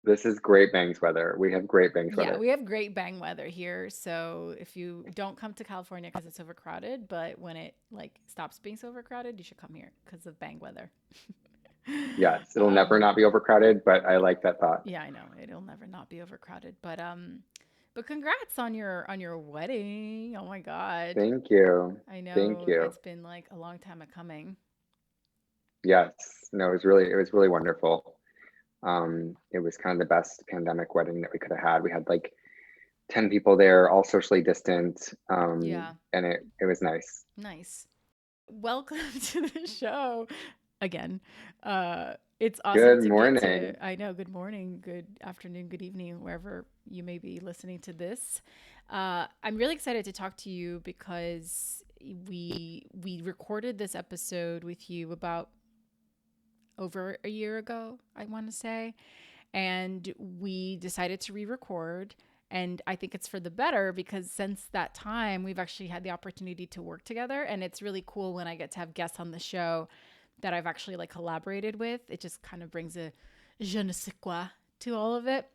This is great bangs weather. We have great bangs Yeah, weather. we have great bang weather here. So if you don't come to California because it's overcrowded, but when it like stops being so overcrowded, you should come here because of bang weather. Yes, it'll never um, not be overcrowded, but I like that thought. yeah, I know it'll never not be overcrowded. But congrats on your wedding. Oh my God, Thank you. I Thank know you. it's been like a long time coming. Yes. No, it was really wonderful. It was kind of the best pandemic wedding that we could have had. We had like 10 people there, all socially distant. Yeah, And it was nice. nice. Welcome to the show again. It's awesome Good to get to. morning. I know. Good morning, good afternoon, good evening, wherever you may be listening to this. I'm really excited to talk to you because we recorded this episode with you about over a year ago, I want to say, and we decided to re-record. And I think it's for the better because since that time, we've actually had the opportunity to work together. And it's really cool when I get to have guests on the show that I've actually like collaborated with. It just kind of brings a je ne sais quoi to all of it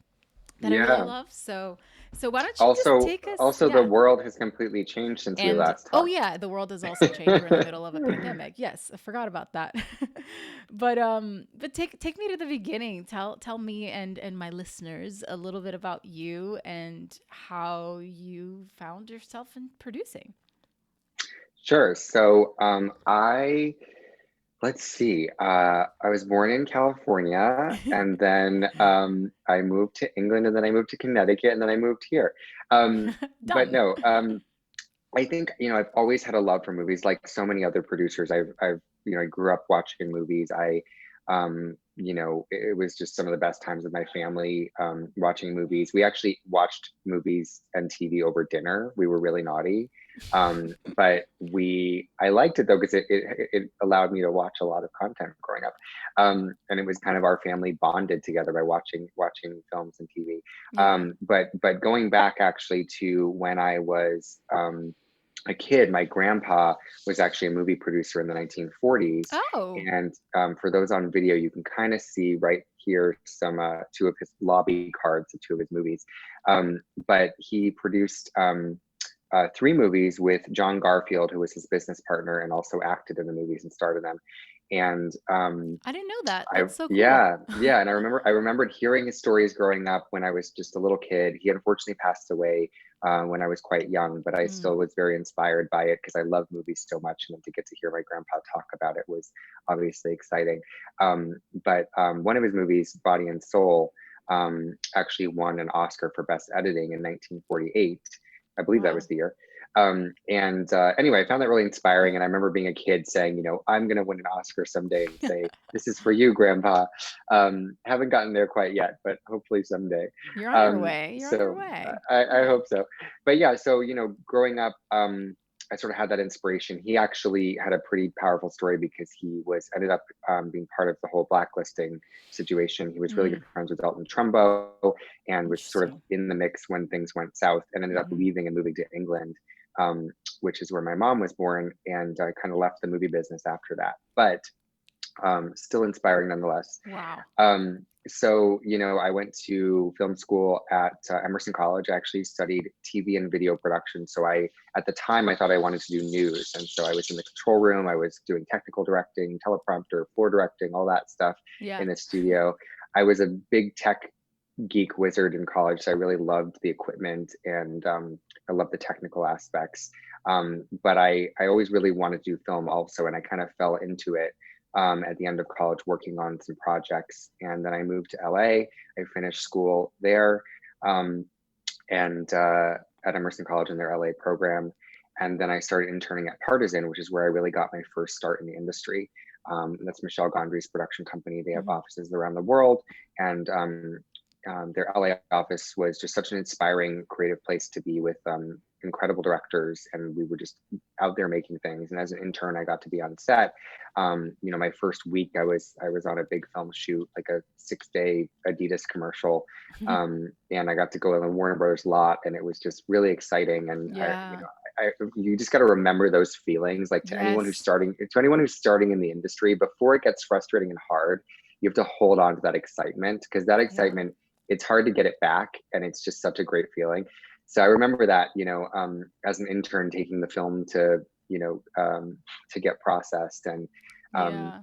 that I really Yeah. love. So why don't you just Also, take us? also the Yeah. world has completely changed since we And last oh talked. yeah, the world has also changed. We're in the middle of a pandemic. Yes, I forgot about that. But take me to the beginning. Tell me and my listeners a little bit about you and how you found yourself in producing. Sure. So, let's see. I was born in California, and then I moved to England, and then I moved to Connecticut, and then I moved here. But Done. no, I think, I've always had a love for movies, like so many other producers. I grew up watching movies. It was just some of the best times with my family, watching movies. We actually watched movies and TV over dinner. We were really naughty. But I liked it though, because it allowed me to watch a lot of content growing up. And it was kind of our family bonded together by watching films and TV. Yeah. But going back actually to when I was a kid, my grandpa was actually a movie producer in the 1940s. Oh. And for those on video, you can kind of see right here some two of his lobby cards of two of his movies. But he produced three movies with John Garfield, who was his business partner, and also acted in the movies and starred in them. And I didn't know that. I That's so cool. yeah, yeah, and I remembered hearing his stories growing up when I was just a little kid. He unfortunately passed away when I was quite young, but I Mm, still was very inspired by it because I love movies so much, and then to get to hear my grandpa talk about it was obviously exciting. But one of his movies, Body and Soul, actually won an Oscar for Best Editing in 1948. I believe that was wow. the year. And anyway, I found that really inspiring. And I remember being a kid saying, I'm going to win an Oscar someday and say, this is for you, Grandpa. Haven't gotten there quite yet, but hopefully someday. You're on your way. You're on your So way. I hope so. But yeah, so, growing up, I sort of had that inspiration. He actually had a pretty powerful story because he ended up being part of the whole blacklisting situation. He was really good Mm, friends with Elton Trumbo and was sort of interesting. in the mix when things went south, and ended up Hmm. leaving and moving to England, which is where my mom was born. And I kind of left the movie business after that, but still inspiring nonetheless. Wow. So, I went to film school at Emerson College. I actually studied TV and video production. At the time, I thought I wanted to do news. And so I was in the control room. I was doing technical directing, teleprompter, floor directing, all that stuff Yeah. in the studio. I was a big tech geek wizard in college. So I really loved the equipment, and I loved the technical aspects. But I always really wanted to do film also. And I kind of fell into it at the end of college, working on some projects. And then I moved to LA. I finished school there, um, and at Emerson College in their LA program. And then I started interning at Partizan, which is where I really got my first start in the industry. That's Michelle Gondry's production company. They have Hmm. offices around the world, and their LA office was just such an inspiring, creative place to be with incredible directors, and we were just out there making things. And as an intern, I got to be on set. My first week, I was on a big film shoot, like a 6-day Adidas commercial, and I got to go on the Warner Brothers lot, and it was just really exciting. And Yeah. you just got to remember those feelings. Like Yes. to anyone who's starting in the industry, before it gets frustrating and hard, you have to hold on to that excitement, because that Yeah. excitement it's hard to get it back, and it's just such a great feeling. So I remember that, as an intern taking the film to get processed, and um, Yeah.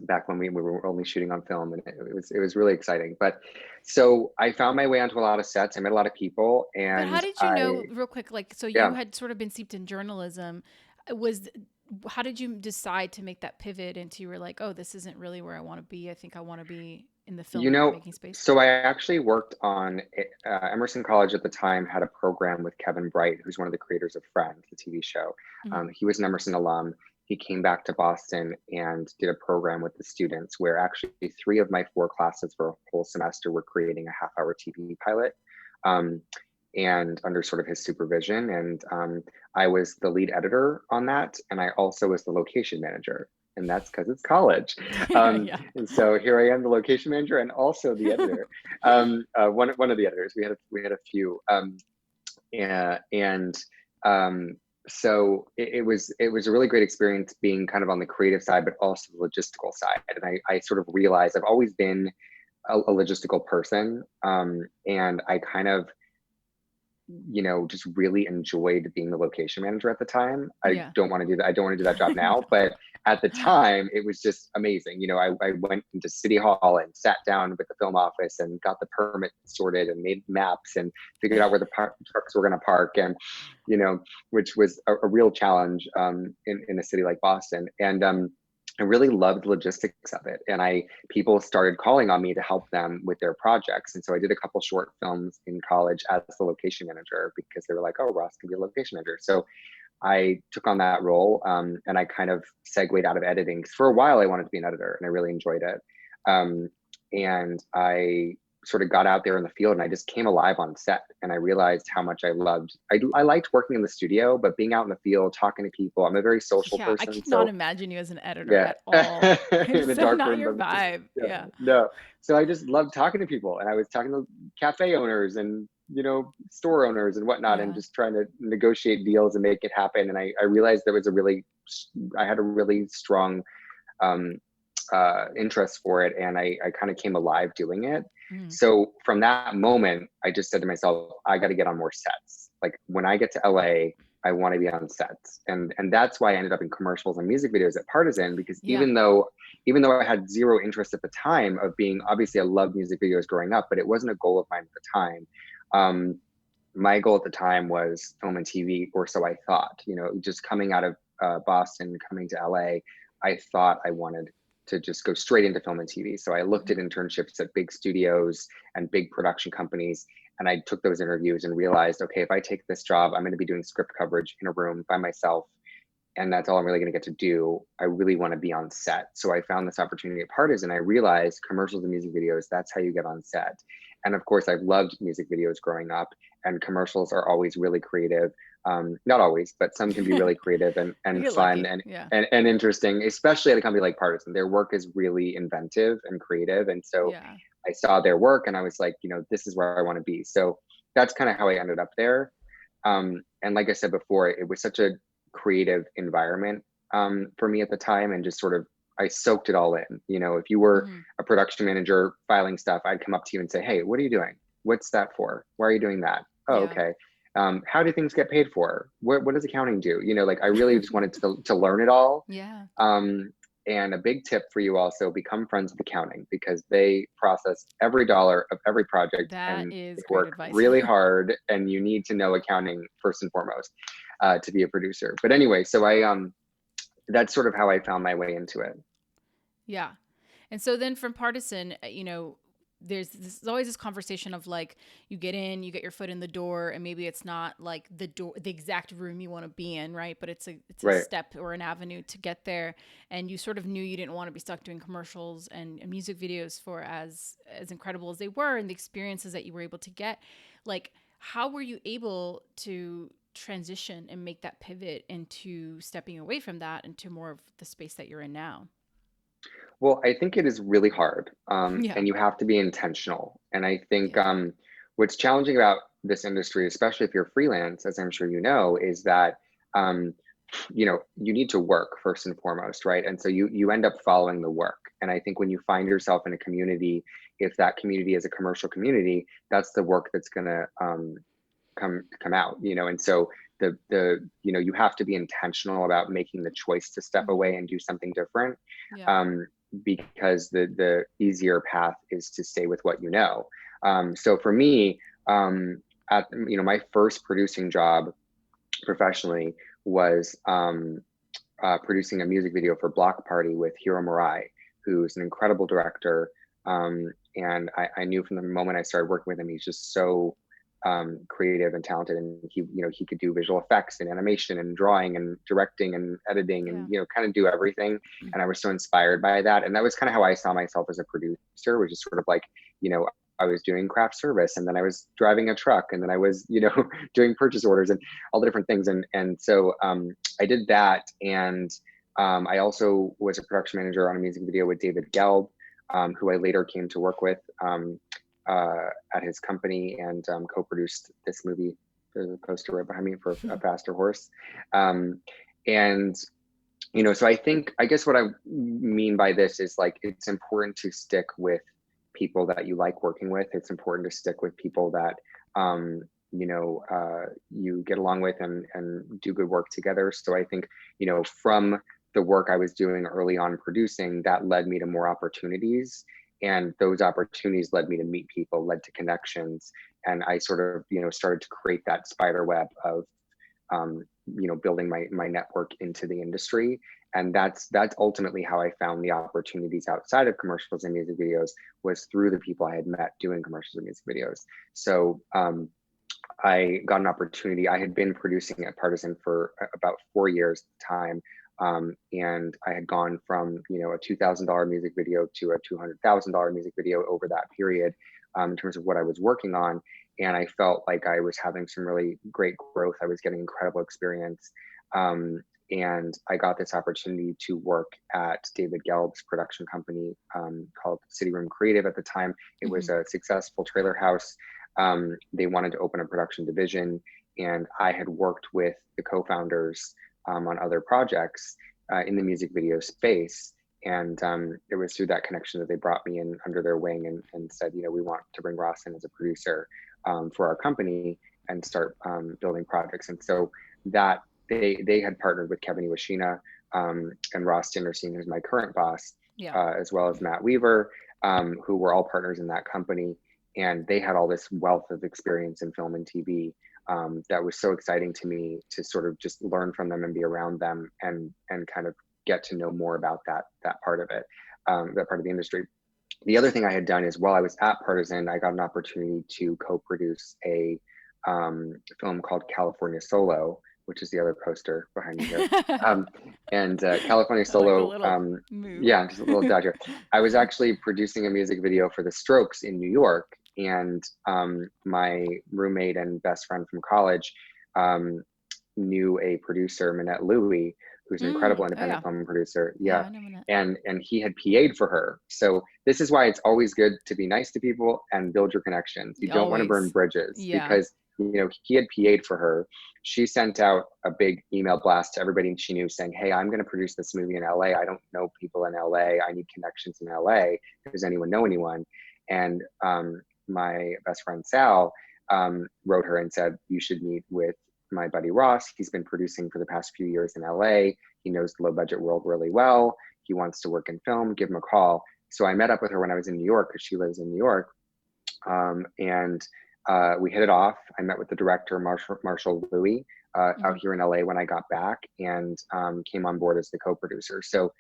back when we were only shooting on film, and it was really exciting. But so I found my way onto a lot of sets. I met a lot of people, But how and did you know, real quick, like, so you yeah, had sort of been steeped in journalism. Was How did you decide to make that pivot into, you were like, oh, this isn't really where I want to be. I think I want to be in the you know, filmmaking space. so I actually worked on Emerson College at the time had a program with Kevin Bright, who's one of the creators of Friends, the TV show. Hmm. He was an Emerson alum. He came back to Boston and did a program with the students where actually 3 of my 4 classes for a whole semester were creating a half-hour TV pilot. Um, and under sort of his supervision. And I was the lead editor on that. And I also was the location manager. And that's because it's college. Yeah. And so here I am, the location manager and also the editor. One of the editors. We had a few. And so it was a really great experience being kind of on the creative side, but also the logistical side. And I sort of realized I've always been a logistical person, and I kind of just really enjoyed being the location manager at the time. I Yeah. don't want to do that. I don't want to do that job now, but at the time it was just amazing. I went into City Hall and sat down with the film office and got the permit sorted and made maps and figured out where the trucks were going to park, and, which was a real challenge in a city like Boston. And I really loved the logistics of it. And people started calling on me to help them with their projects. And so I did a couple short films in college as the location manager because they were like, oh, Ross can be a location manager. So I took on that role, and I kind of segued out of editing. 'Cause for a while, I wanted to be an editor and I really enjoyed it. And I sort of got out there in the field and I just came alive on set, and I realized how much I liked working in the studio, but being out in the field, talking to people, I'm a very social Yeah. I person. cannot So imagine you as an editor yeah, at all. in It's a dark not room, your but vibe. yeah, Yeah. no. So I just loved talking to people, and I was talking to cafe owners and store owners and whatnot, and Yeah. just trying to negotiate deals and make it happen. And I realized I had a really strong um, interest for it, and I kind of came alive doing it. Mhm. So from that moment, I just said to myself, I got to get on more sets. Like when I get to LA, I want to be on sets, and that's why I ended up in commercials and music videos at Partizan. Because Yeah. even though I had zero interest at the time of being, obviously I loved music videos growing up, but it wasn't a goal of mine at the time. Um, my goal at the time was film and TV, or so I thought. Just coming out of Boston, coming to LA, I thought I wanted to just go straight into film and TV. So I looked at Mhm. internships at big studios and big production companies, and I took those interviews and realized, okay, if I take this job, I'm going to be doing script coverage in a room by myself, and that's all I'm really going to get to do. I really want to be on set. So I found this opportunity at Partizan. I realized commercials and music videos, that's how you get on set. And of course, I've loved music videos growing up, and commercials are always really creative. Not always, but some can be really creative You and get fun lucky. Yeah. and interesting, especially at a company like Partizan. Their work is really inventive and creative. And so Yeah. I saw their work and I was like, this is where I want to be. So that's kind of how I ended up there. And like I said before, it was such a creative environment for me at the time, and just sort of I soaked it all in. If you were Mhm. a production manager filing stuff, I'd come up to you and say, hey, what are you doing? What's that for? Why are you doing that? Oh, Yeah. okay. How do things get paid for? What does accounting do? Like I really just wanted to learn it all. Yeah. Um, and a big tip for you also, become friends with accounting, because they process every dollar of every project, That and they is great work advice. really hard, and you need to know accounting first and foremost to be a producer. But anyway, so that's sort of how I found my way into it. Yeah. And so then from Partisan, there's always this conversation of like, you get in, you get your foot in the door, and maybe it's not like the exact room you want to be in, right? But it's a Right. step or an avenue to get there. And you sort of knew you didn't want to be stuck doing commercials and music videos for as incredible as they were, and the experiences that you were able to get. Like, how were you able to transition and make that pivot into stepping away from that into more of the space that you're in now? Well, I think it is really hard, Yeah. and you have to be intentional. And I think Yeah. what's challenging about this industry, especially if you're freelance, as I'm sure you know, is that um, you need to work first and foremost, right? And so you end up following the work. And I think when you find yourself in a community, if that community is a commercial community, that's the work that's going to come out, and so you have to be intentional about making the choice to step away and do something different, Yeah. because the easier path is to stay with what you know. So for me, at my first producing job professionally was producing a music video for Block Party with Hiro Mirai, who's an incredible director. And I knew from the moment I started working with him, he's just so creative and talented, and he could do visual effects and animation and drawing and directing and editing and kind of do everything. And I was so inspired by that, and that was kind of how I saw myself as a producer, which is sort of like, I was doing craft service, and then I was driving a truck, and then I was doing purchase orders and all the different things, and so I did that. And I also was a production manager on a music video with David Gelb, who I later came to work with at his company, and co-produced this movie. There's a poster right behind me for A Faster Horse. And so I guess what I mean by this is, like, it's important to stick with people that you like working with. It's important to stick with people that you get along with and do good work together. So I think, from the work I was doing early on producing, that led me to more opportunities. And those opportunities led me to meet people, led to connections. And I sort of, started to create that spider web of, building my network into the industry. And that's ultimately how I found the opportunities outside of commercials and music videos, was through the people I had met doing commercials and music videos. So I got an opportunity. I had been producing at Partizan for about 4 years at the time. And I had gone from, a $2,000 music video to a $200,000 music video over that period, in terms of what I was working on. And I felt like I was having some really great growth. I was getting incredible experience. And I got this opportunity to work at David Gelb's production company, called City Room Creative at the time. It was a successful trailer house. They wanted to open a production division, and I had worked with the co-founders on other projects in the music video space. And it was through that connection that they brought me in under their wing and said, we want to bring Ross in as a producer for our company and start building projects. And so that they had partnered with Kevin Iwashina and Ross Dinnerstein, who's my current boss, as well as Matt Weaver, who were all partners in that company. And they had all this wealth of experience in film and TV that was so exciting to me to sort of just learn from them and be around them and kind of get to know more about that part of it, that part of the industry. The other thing I had done is, while I was at Partizan, I got an opportunity to co-produce a film called California Solo, which is the other poster behind me here. And California Solo, like just a little dodge here. I was actually producing a music video for The Strokes in New York, and my roommate and best friend from college knew a producer, Minette Louie, who's an incredible independent film producer. I know Minette. And he had PA'd for her. So this is why it's always good to be nice to people and build your connections. You don't want to burn bridges, because he had PA'd for her. She sent out a big email blast to everybody she knew saying, hey, I'm going to produce this movie in LA. I don't know people in LA. I need connections in LA. Does anyone know anyone? And my best friend Sal wrote her and said, you should meet with my buddy Ross. He's been producing for the past few years in LA. He knows the low budget world really well. He wants to work in film. Give him a call. So I met up with her when I was in New York, because she lives in New York. And we hit it off. I met with the director, Marshall Louis, out here in LA when I got back, and came on board as the co-producer. So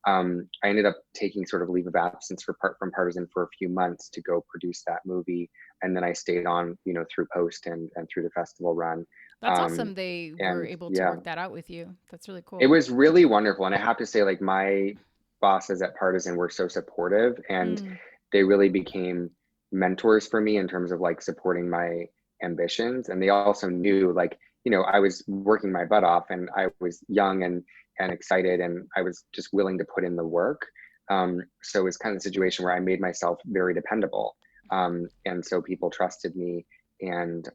I ended up taking sort of leave of absence from Partizan for a few months to go produce that movie. And then I stayed on, through post and through the festival run. That's awesome. They were able to work that out with you. That's really cool. It was really wonderful. And I have to say, like, my bosses at Partizan were so supportive, and they really became mentors for me in terms of, like, supporting my ambitions. And they also knew, like, I was working my butt off, and I was young and excited, and I was just willing to put in the work. So it was kind of a situation where I made myself very dependable. And so people trusted me, and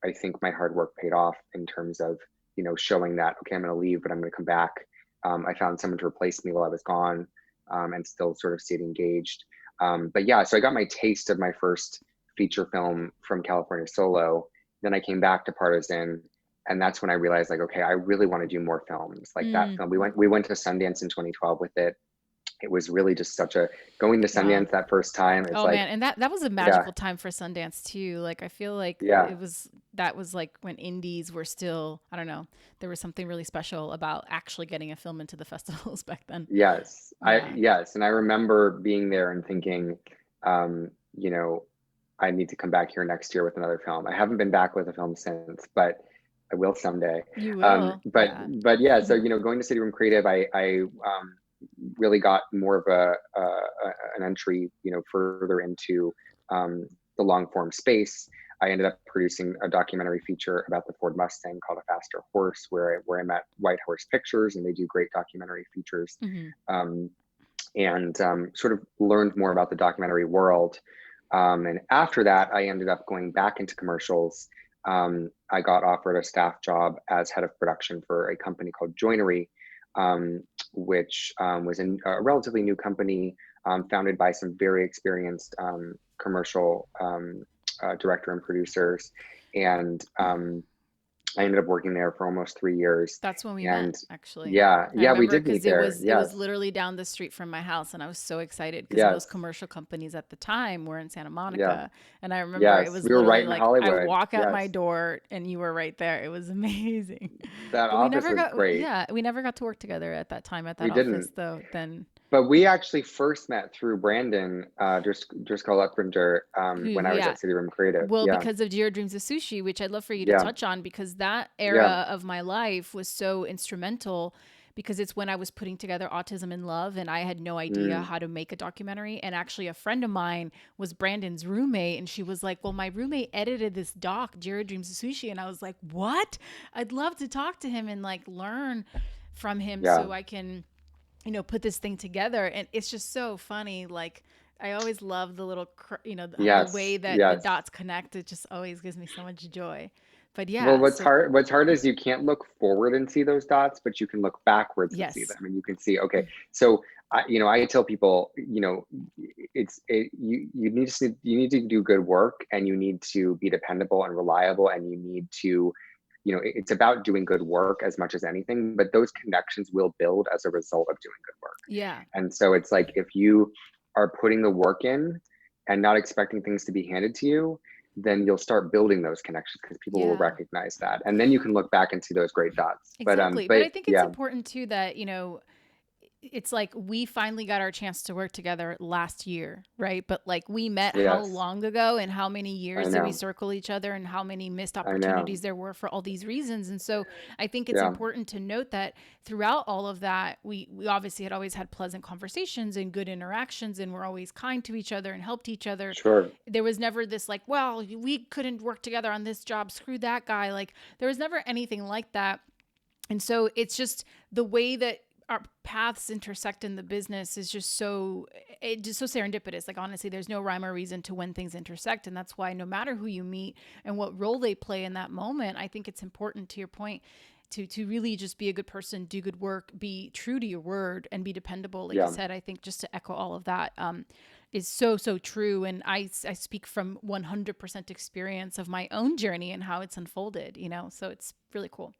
I think my hard work paid off in terms of, showing that, okay, I'm going to leave, but I'm going to come back. I found someone to replace me while I was gone, and still sort of stayed engaged. But yeah, so I got my taste of my first feature film from California Solo. Then I came back to Partizan, and that's when I realized, like, okay, I really want to do more films like that Mm, film. We went to Sundance in 2012 with it. It was really just such a going to wow. Sundance that first time. It's Oh like, man, and that was a yeah, magical time for Sundance too. Like I feel like yeah, that was like when indies were still, I don't know, there was something really special about actually getting a film into the festivals back then. yes, Yeah. and I remember being there and thinking, you know, I need to come back here next year with another film. I haven't been back with a film since, but I will someday. You will. But Yeah. yeah, so going to City Room Creative, I really got more of an entry, further into the long form space. I ended up producing a documentary feature about the Ford Mustang called A Faster Horse, where I met White Horse Pictures, and they do great documentary features. Hmm. Um, and sort of learned more about the documentary world. And after that, I ended up going back into commercials. I got offered a staff job as head of production for a company called Joinery, which was a relatively new company, founded by some very experienced commercial director and producers. And I ended up working there for almost 3 years. That's when we met, And actually. yeah, I yeah, we remember did because meet there. it was Yes, literally down the street from my house, and I was so excited because most yes, commercial companies at the time were in Santa yeah, Monica, and I remember it yes. was We were right literally in like I Hollywood. walk out my Yes, door and you were right there. It was amazing. that But we office never was got, great. yeah, we never got to work together at that time at that We office didn't, though. Then but we actually first met through Brandon, Driscoll Lutpringer, who, when I was yeah. at City Room Creative. Well, Yeah, because of Girard Dreams of Sushi, which I'd love for you to yeah, touch on, because that yeah. era of my life was so instrumental because it's when I was putting together Autism in Love and I had no idea Mm, how to make a documentary. And actually, a friend of mine was Brandon's roommate, and she was like, well, my roommate edited this doc, Girard Dreams of Sushi. And I was like, what? I'd love to talk to him and like learn from him yeah. so I can put this thing together. And it's just so funny. Like, I always love the little, the way Yes, that the yes. dots connect. It just always gives me so much joy. But Well, yeah, what's so hard what's hard is you can't look forward and see those dots, but you can look backwards and see yes. them, and you can see, okay, so I tell people, you need to do good work, and you need to be dependable and reliable, and you need to, it's about doing good work as much as anything, but those connections will build as a result of doing good work. Yeah. And so it's like, if you are putting the work in and not expecting things to be handed to you, then you'll start building those connections because people will Yeah. recognize that. And then you can look back and see those great dots. Exactly. But But I think it's yeah, important too that, it's like we finally got our chance to work together last year, right? But like we met how yes, long ago and how many I years did we know. circle each other and how many missed I know. opportunities there were for all these reasons. And so I think it's Yeah, important to note that throughout all of that, we obviously had always had pleasant conversations and good interactions and we're always kind to each other and helped each other. sure. There was never this like, well, we couldn't work together on this job, screw that guy. Like there was never anything like that. And so it's just the way that our paths intersect in the business is just just so serendipitous. Like honestly, there's no rhyme or reason to when things intersect. And that's why no matter who you meet and what role they play in that moment, I think it's important to your point to really just be a good person, do good work, be true to your word and be dependable. Like you Yeah, said, I think just to echo all of that, is so, so true. And I speak from 100% experience of my own journey and how it's unfolded, so it's really cool.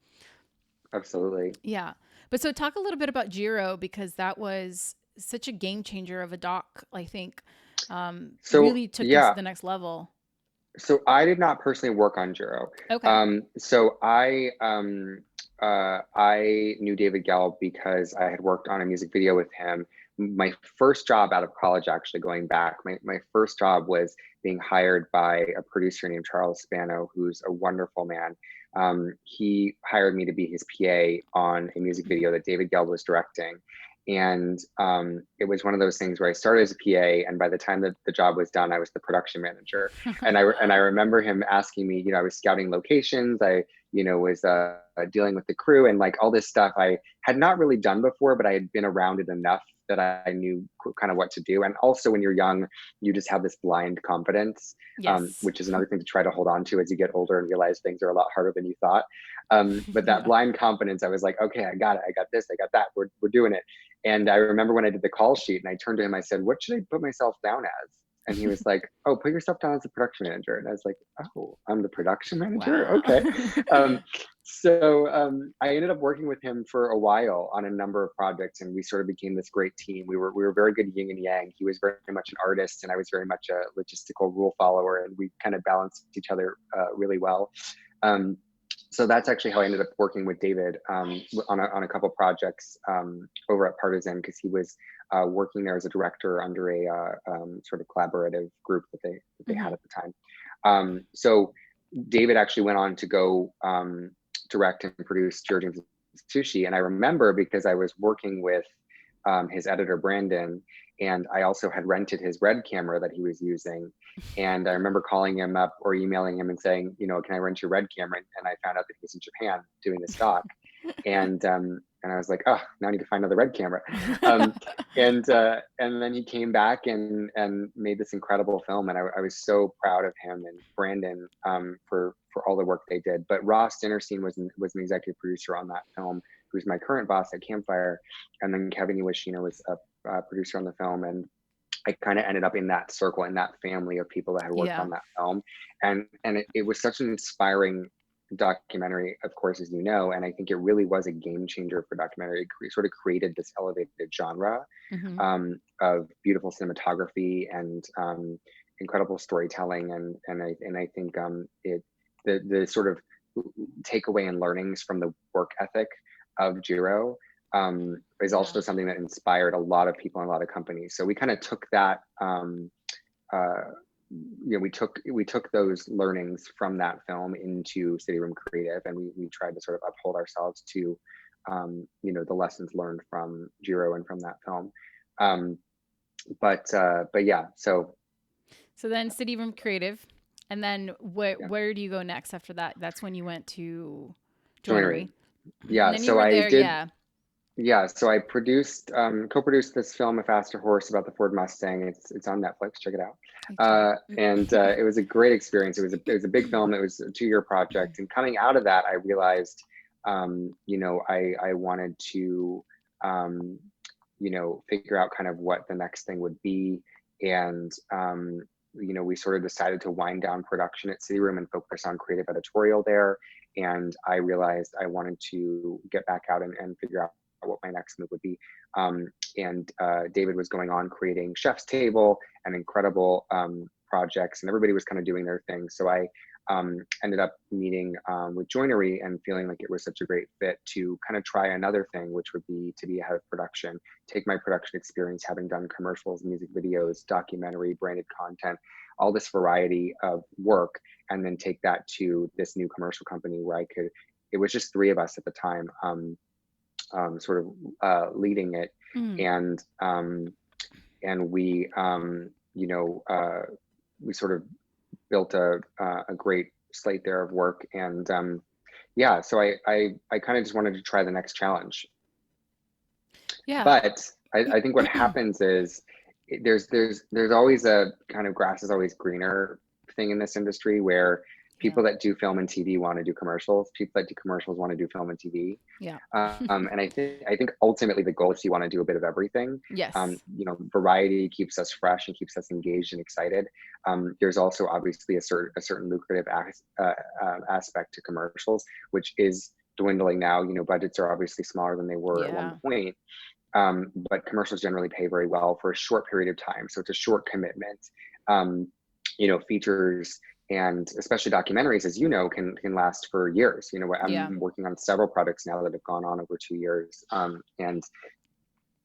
absolutely. Yeah. But so talk a little bit about Jiro because that was such a game changer of a doc, I think. So Really took things to yeah, the next level. so I did not personally work on Jiro. Okay. So I knew David Gell because I had worked on a music video with him. My first job out of college, actually going back, my first job was being hired by a producer named Charles Spano, who's a wonderful man. He hired me to be his PA on a music video that David Gell was directing. And it was one of those things where I started as a PA, and by the time that the job was done, I was the production manager. And I remember him asking me, I was scouting locations, I was dealing with the crew and like all this stuff I had not really done before, but I had been around it enough that I knew kind of what to do. And also when you're young, you just have this blind confidence, Yes. which is another thing to try to hold on to as you get older and realize things are a lot harder than you thought. But that Yeah. blind confidence, I was like, okay, I got it. I got this. I got that. We're doing it. And I remember when I did the call sheet and I turned to him, I said, what should I put myself down as? And he was like, oh, put yourself down as the production manager. And I was like, oh, I'm the production manager? Wow. Okay. So I ended up working with him for a while on a number of projects, and we sort of became this great team. We were very good yin and yang. He was very much an artist, and I was very much a logistical rule follower, and we kind of balanced each other really well. Um, so that's actually how I ended up working with David on a couple projects over at Partizan, because he was working there as a director under a sort of collaborative group that they had Hmm. at the time. So David actually went on to go direct and produce Georgian Sushi, and I remember because I was working with his editor Brandon, and I also had rented his Red camera that he was using. And I remember calling him up or emailing him and saying, can I rent your Red camera? And I found out that he was in Japan doing the stock. And I was like, oh, now I need to find another Red camera. Um, and then he came back and made this incredible film, and I was so proud of him and Brandon for all the work they did. But Ross Dinnerstein was an executive producer on that film, who's my current boss at Campfire, and then Kevin Iwashino was a producer on the film, and I kind of ended up in that circle, in that family of people that had worked Yeah. on that film. And it was such an inspiring documentary, of course, as you know, and I think it really was a game changer for documentary. It sort of created this elevated genre Hmm. of beautiful cinematography and incredible storytelling, and I think the sort of takeaway and learnings from the work ethic of Jiro is Yeah. also something that inspired a lot of people and a lot of companies. So we kind of took that, uh, we took those learnings from that film into City Room Creative, and we tried to sort of uphold ourselves to, the lessons learned from Jiro and from that film. Um, but yeah, so So then City Room Creative. And then yeah, where do you go next after that? That's when you went to joinery. Joinery. And Yeah, then you so were I there, did. yeah. Yeah, so I co-produced this film, A Faster Horse, about the Ford Mustang. It's on Netflix. Check it out. Okay. And it was a great experience. It was a big film. It was a 2-year project. And coming out of that, I realized, I wanted to, figure out kind of what the next thing would be. And we sort of decided to wind down production at City Room and focus on creative editorial there. And I realized I wanted to get back out and figure out what my next move would be. And David was going on creating Chef's Table and incredible projects, and everybody was kind of doing their thing. So I ended up meeting with Joinery and feeling like it was such a great fit to kind of try another thing, which would be to be head of production, take my production experience, having done commercials, music videos, documentary, branded content, all this variety of work, and then take that to this new commercial company where it was just 3 of us at the time, sort of leading it, Mm. and we we sort of built a great slate there of work, and yeah, so I kind of just wanted to try the next challenge. Yeah. But I think what happens is there's always a kind of grass is always greener thing in this industry, where Yeah. people that do film and TV want to do commercials, people that do commercials want to do film and TV. Yeah. And I think ultimately the goal is you want to do a bit of everything. Yes. Variety keeps us fresh and keeps us engaged and excited. There's also obviously a certain lucrative aspect to commercials, which is dwindling now. Budgets are obviously smaller than they were at one Yeah. point, but commercials generally pay very well for a short period of time. So it's a short commitment. Features and especially documentaries, as you know, can last for years. Yeah. I'm working on several projects now that have gone on over 2 years. And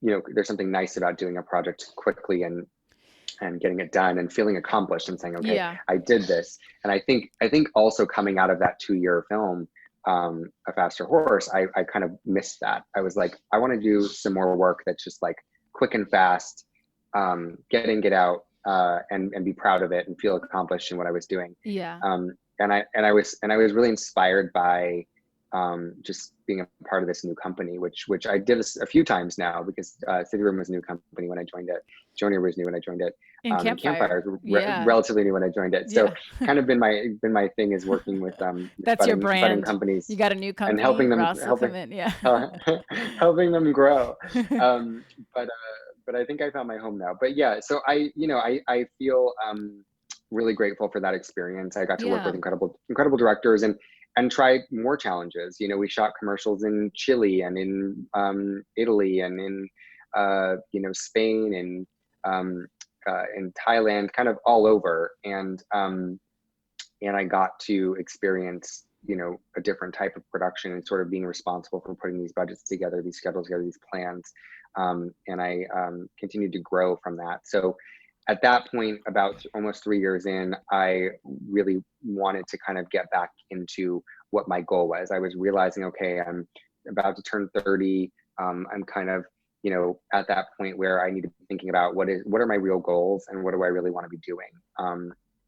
there's something nice about doing a project quickly and getting it done and feeling accomplished and saying, okay, Yeah. I did this. And I think also coming out of that 2-year film, A Faster Horse, I kind of missed that. I was like, I want to do some more work that's just like quick and fast, get in, get out, and be proud of it and feel accomplished in what I was doing. Yeah. And I was really inspired by just being a part of this new company, which I did a few times now, because City Room was a new company when I joined it. Junior was new when I joined it. In And Campfire Campfire. is Yeah. relatively new when I joined it. So Yeah. kind of been my thing is working with That's your budding brand. You companies got a new and company, Ross will helping come in. Yeah. helping them grow. Um, but I think I found my home now. But yeah, so I feel really grateful for that experience. I got to work Yeah. with incredible directors and try more challenges. We shot commercials in Chile and in Italy and in Spain and in Thailand, kind of all over. And I got to experience a different type of production and sort of being responsible for putting these budgets together, these schedules together, these plans. And I continued to grow from that. So at that point, about almost 3 years in, I really wanted to kind of get back into what my goal was. I was realizing, okay, I'm about to turn 30. I'm kind of at that point where I need to be thinking about what are my real goals and what do I really want to be doing.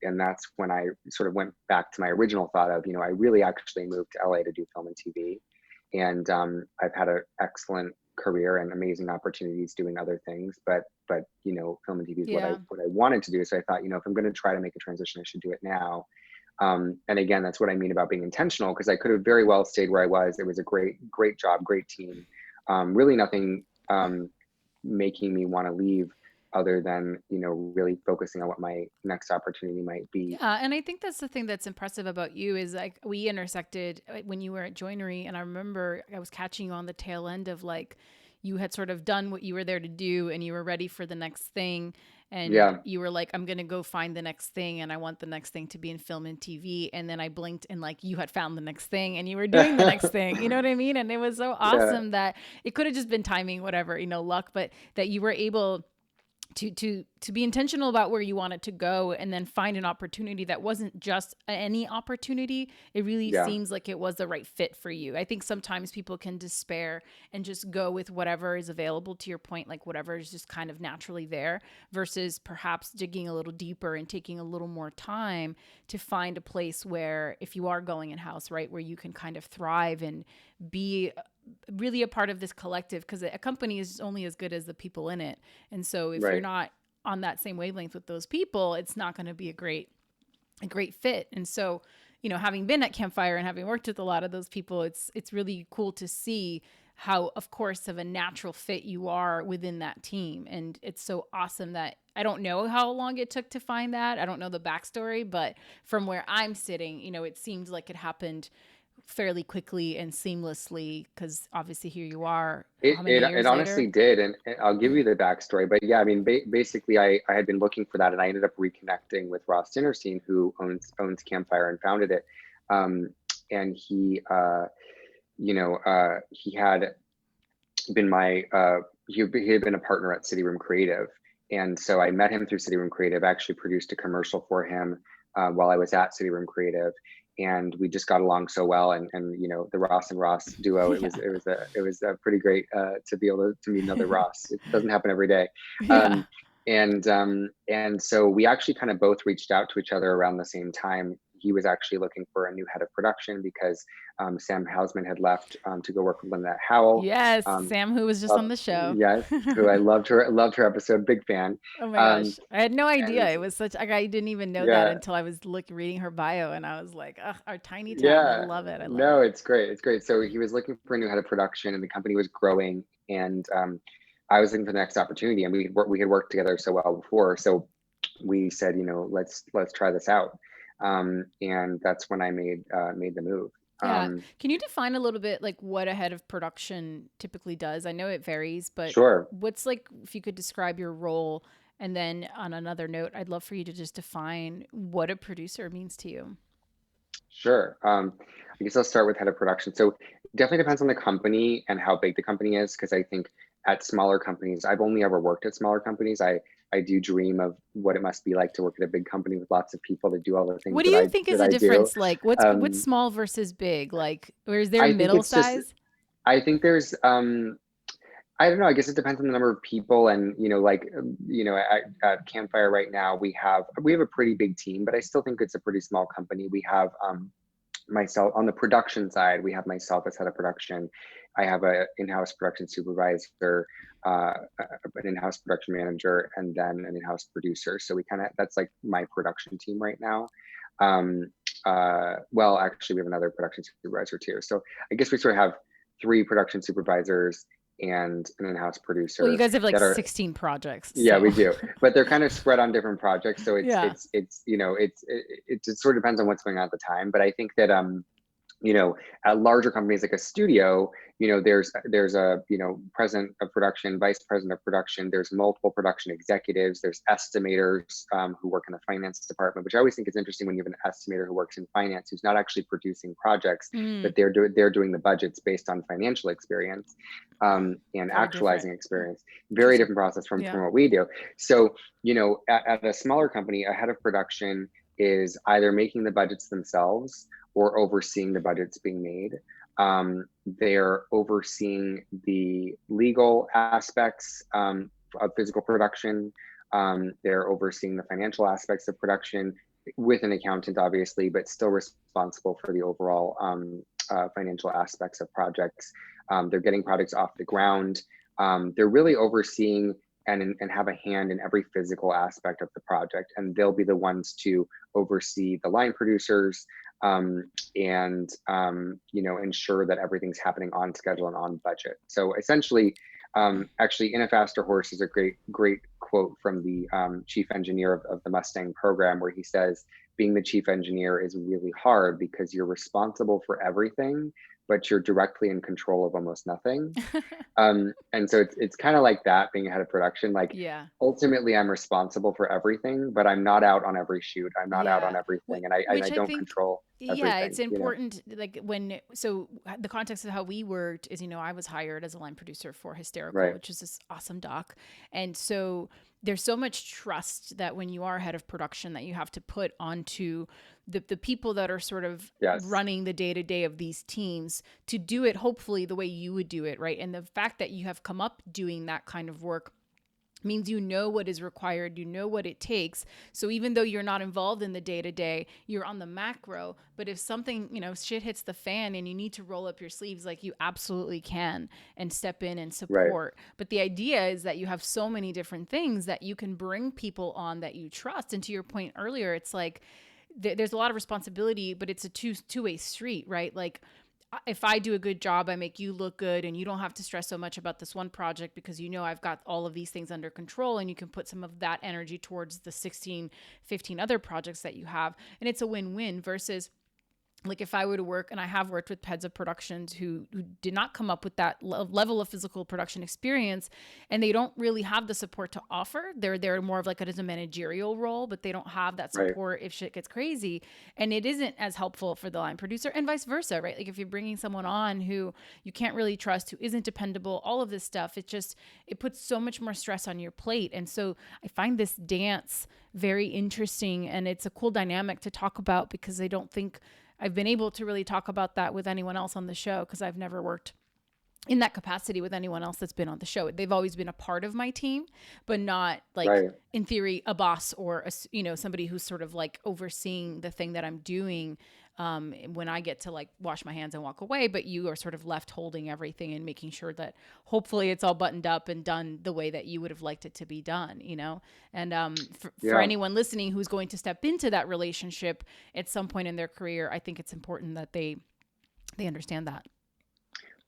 And that's when I sort of went back to my original thought of, I really actually moved to LA to do film and TV. And I've had an excellent career and amazing opportunities doing other things, but film and TV is Yeah. what I wanted to do. So I thought, if I'm going to try to make a transition, I should do it now. And again, that's what I mean about being intentional, because I could have very well stayed where I was. It was a great job, great team. Really nothing making me want to leave, other than really focusing on what my next opportunity might be. Yeah, and I think that's the thing that's impressive about you is like we intersected when you were at Joinery, and I remember I was catching you on the tail end of like you had sort of done what you were there to do and you were ready for the next thing, and Yeah, you were like, I'm gonna go find the next thing, and I want the next thing to be in film and TV. And then I blinked and like you had found the next thing and you were doing the next thing. You know what I mean? And it was so yeah, awesome that it could have just been timing, whatever, luck, but that you were able to be intentional about where you wanted to go and then find an opportunity that wasn't just any opportunity. It really yeah, seems like it was the right fit for you. I think sometimes people can despair and just go with whatever is available, to your point, like whatever is just kind of naturally there, versus perhaps digging a little deeper and taking a little more time to find a place where, if you are going in house, right, where you can kind of thrive and be really a part of this collective, because a company is only as good as the people in it. And so if you're right. not on that same wavelength with those people, it's not going to be a great fit. And so, having been at Campfire and having worked with a lot of those people, it's really cool to see how, of course, of a natural fit you are within that team. And it's so awesome that I don't know how long it took to find that. I don't know the backstory, but from where I'm sitting, it seems like it happened fairly quickly and seamlessly, because obviously here you are It, how many it, it years honestly later. did. And I'll give you the backstory. But yeah, I mean, basically, I had been looking for that, and I ended up reconnecting with Ross Dinnerstein, who owns Campfire and founded it. Um, and he had been he had been a partner at City Room Creative. And so I met him through City Room Creative, actually produced a commercial for him while I was at City Room Creative. And we just got along so well, and the Ross and Ross duo. It Yeah. was a pretty great to be able to meet another Ross. It doesn't happen every day, Yeah. um, and so we actually kind of both reached out to each other around the same time. He was actually looking for a new head of production because Sam Hausman had left to go work with Lynette Howell. Yes, Um, Sam, who was just on the show. yes, who I loved her episode, big fan. Oh my Um, gosh. I had no idea. and It was such, like, I didn't even know that yeah, until I was reading her bio, and I was like, ugh, our tiny town. I yeah, love it. I love no, it. it's great. It's great. So he was looking for a new head of production, and the company was growing, and I was looking for the next opportunity, and we had worked together so well before. So we said, let's try this out, and that's when I made the move. Yeah. Um, Can you define a little bit like what a head of production typically does? I know it varies, but sure. what's like, if you could describe your role, and then on another note, I'd love for you to just define what a producer means to you. Sure. I guess I'll start with head of production. So it definitely depends on the company and how big the company is, because I think at smaller companies, I've only ever worked at smaller companies. I do dream of what it must be like to work at a big company with lots of people to do all the things What do you think is that the I do. difference? Like, what's Um, small versus big? Like, or is there I think middle it's just size? I think there's I don't know. I guess it depends on the number of people, and at Campfire right now we have a pretty big team, but I still think it's a pretty small company. We have myself on the production side. We have myself as head of production. I have a in-house production supervisor, an in-house production manager, and then an in-house producer. So we kind of, that's like my production team right now. Well, actually, we have another production supervisor too. So I guess we sort of have 3 production supervisors and an in-house producer. Well, you guys have like that are 16 projects. Yeah, so. we do, but they're kind of spread on different projects. So Yeah. it just sort of depends on what's going on at the time. But I think that at larger companies like a studio, there's a president of production, vice president of production. There's multiple production executives. There's estimators who work in the finance department, which I always think is interesting when you have an estimator who works in finance who's not actually producing projects, but they're doing the budgets based on financial experience and Very actualizing different. experience. Very different process from what we do. So at a smaller company, a head of production is either making the budgets themselves or overseeing the budgets being made. They're overseeing the legal aspects of physical production. They're overseeing the financial aspects of production with an accountant, obviously, but still responsible for the overall financial aspects of projects. They're getting projects off the ground. They're really overseeing and have a hand in every physical aspect of the project. And they'll be the ones to oversee the line producers, and ensure that everything's happening on schedule and on budget. So essentially, actually, "In a Faster Horse" is a great quote from the chief engineer of the Mustang program, where he says, "Being the chief engineer is really hard because you're responsible for everything, but you're directly in control of almost nothing." And so it's kind of like that, being a head of production. Like, Yeah. ultimately, I'm responsible for everything, but I'm not out on every shoot. I'm not out on everything, and I Which I don't think, control yeah, it's everything. important. Like so the context of how we worked is, I was hired as a line producer for Hysterical, Right. which is this awesome doc. And so there's so much trust that when you are head of production that you have to put onto the people that are sort of Yes. running the day to day of these teams to do it, hopefully the way you would do it. Right. And the fact that you have come up doing that kind of work means you know what is required, you know what it takes. So even though you're not involved in the day-to-day, you're on the macro. But if something, shit hits the fan and you need to roll up your sleeves, like, you absolutely can and step in and support. Right. But the idea is that you have so many different things that you can bring people on that you trust. And to your point earlier, it's like there's a lot of responsibility, but it's a two-way street, right? Like, if I do a good job, I make you look good, and you don't have to stress so much about this one project because I've got all of these things under control, and you can put some of that energy towards the 16, 15 other projects that you have. And it's a win-win versus, like, if I were to work, and I have worked with heads of productions who did not come up with that level of physical production experience, and they don't really have the support to offer. They're more of like it is a managerial role, but they don't have that support if shit gets crazy. And it isn't as helpful for the line producer, and vice versa, right? Like, if you're bringing someone on who you can't really trust, who isn't dependable, all of this stuff, it puts so much more stress on your plate. And so I find this dance very interesting, and it's a cool dynamic to talk about because I don't think I've been able to really talk about that with anyone else on the show, because I've never worked in that capacity with anyone else that's been on the show. They've always been a part of my team, but not like in theory a boss or somebody who's sort of like overseeing the thing that I'm doing when I get to like wash my hands and walk away. But you are sort of left holding everything and making sure that hopefully it's all buttoned up and done the way that you would have liked it to be done, And for anyone listening who's going to step into that relationship at some point in their career, I think it's important that they understand that.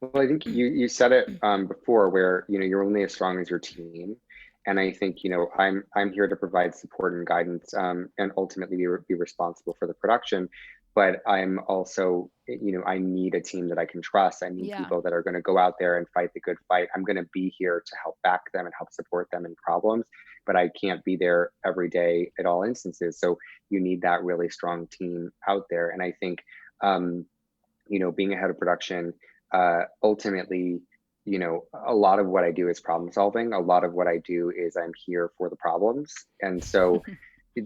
Well, I think you said it before, where you're only as strong as your team, and I think I'm here to provide support and guidance, and ultimately be responsible for the production. But I'm also, I need a team that I can trust. I need people that are going to go out there and fight the good fight. I'm going to be here to help back them and help support them in problems, but I can't be there every day at all instances. So you need that really strong team out there. And I think, being a head of production, ultimately, a lot of what I do is problem solving. A lot of what I do is I'm here for the problems. And so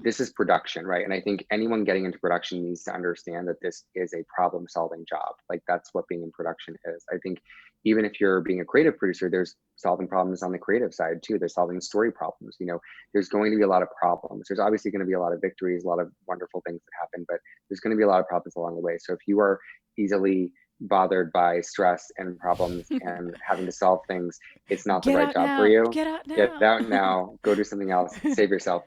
this is production, right? And I think anyone getting into production needs to understand that this is a problem solving job. Like, that's what being in production is. I think even if you're being a creative producer, there's solving problems on the creative side too. There's solving story problems. There's going to be a lot of problems. There's obviously going to be a lot of victories, a lot of wonderful things that happen, but there's going to be a lot of problems along the way. So if you are easily bothered by stress and problems and having to solve things, it's not the Get right out job for now. you. Get out Get now. out now, go do something else, save yourself.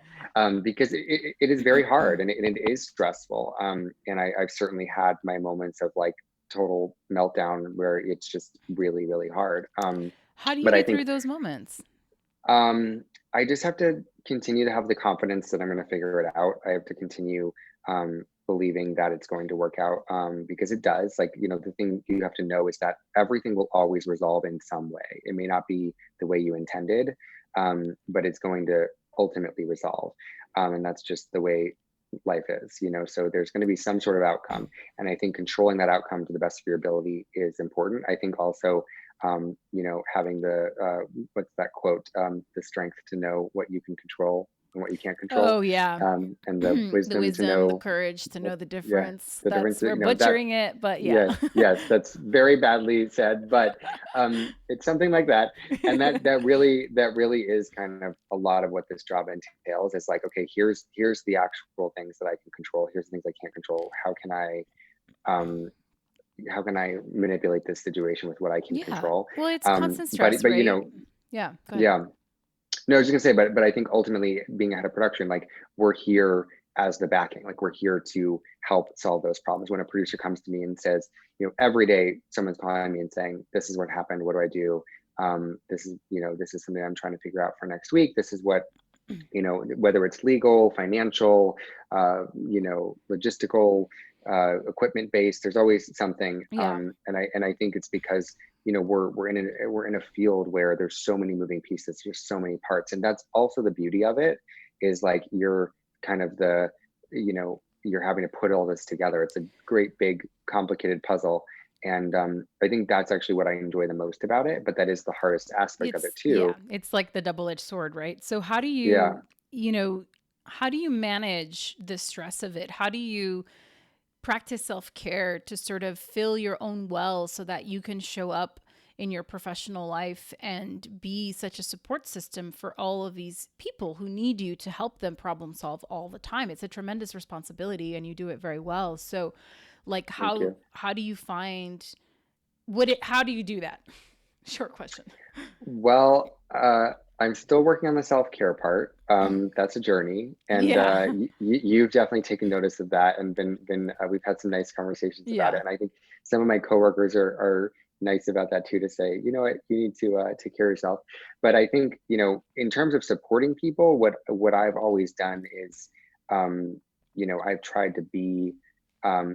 Because it is very hard, and it is stressful. And I've certainly had my moments of like total meltdown where it's just really, really hard. How do you But I get think through those moments? I just have to continue to have the confidence that I'm going to figure it out. I have to continue believing that it's going to work out, because it does. Like, the thing you have to know is that everything will always resolve in some way. It may not be the way you intended, but it's going to ultimately resolve. And that's just the way life is. So there's going to be some sort of outcome. And I think controlling that outcome to the best of your ability is important. I think also, having what's that quote? The strength to know what you can control and what you can't control, Oh yeah. and the The wisdom to wisdom, the know, courage to know the yeah, difference. the difference. That's, we're That, butchering it, but yeah. yeah, yes, that's very badly said, but it's something like that. And that really is kind of a lot of what this job entails. It's like, okay, here's the actual things that I can control. Here's the things I can't control. Um, how can I manipulate this situation with what I can Yeah. control? Well, it's constant But stress, right? Yeah, go ahead. yeah. No, I was just gonna say, but I think ultimately being a head of production, like, we're here as the backing, like, we're here to help solve those problems. When a producer comes to me and says, every day someone's calling me and saying, "This is what happened. What do I do? This is something I'm trying to figure out for next week. This is what, whether it's legal, financial, logistical, equipment based. There's always something, Yeah. and I think it's because we're in a field where there's so many moving pieces, there's so many parts, and that's also the beauty of it. Is like you're kind of you're having to put all this together. It's a great big complicated puzzle, and I think that's actually what I enjoy the most about it. But that is the hardest aspect of it Yeah, too. it's like the double-edged sword, right? So Yeah. you know, how do you manage the stress of it? How do you practice self-care to sort of fill your own well so that you can show up in your professional life and be such a support system for all of these people who need you to help them problem solve all the time? It's a tremendous responsibility and you do it very well. So like Thank you. how do you find how do you do that? Short question. Well, I'm still working on the self-care part. That's a journey, and Yeah. you've definitely taken notice of that, and been we've had some nice conversations about it. Yeah. And I think some of my coworkers are nice about that too, to say, you know what, you need to take care of yourself. But I think, in terms of supporting people, what I've always done is, I've tried to be,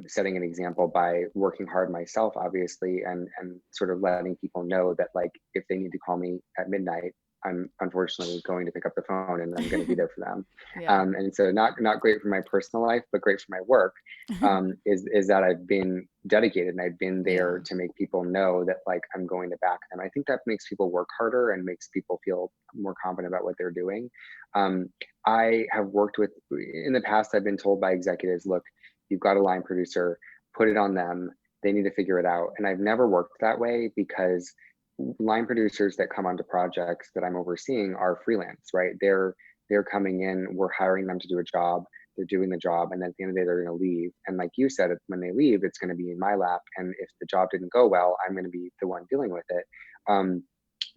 setting an example by working hard myself, obviously, and sort of letting people know that, like, if they need to call me at midnight, I'm unfortunately going to pick up the phone and I'm going to be there for them. Yeah. And so not great for my personal life, but great for my work, is that I've been dedicated and I've been Yeah. there to make people know that, like, I'm going to back them. I think that makes people work harder and makes people feel more confident about what they're doing. Um, I have worked with, in the past, I've been told by executives, look, you've got a line producer, put it on them. They need to figure it out. And I've never worked that way, because line producers that come onto projects that I'm overseeing are freelance, right? They're coming in, we're hiring them to do a job, they're doing the job, and then at the end of the day, they're going to leave. And like you said, when they leave, it's going to be in my lap. And if the job didn't go well, I'm going to be the one dealing with it.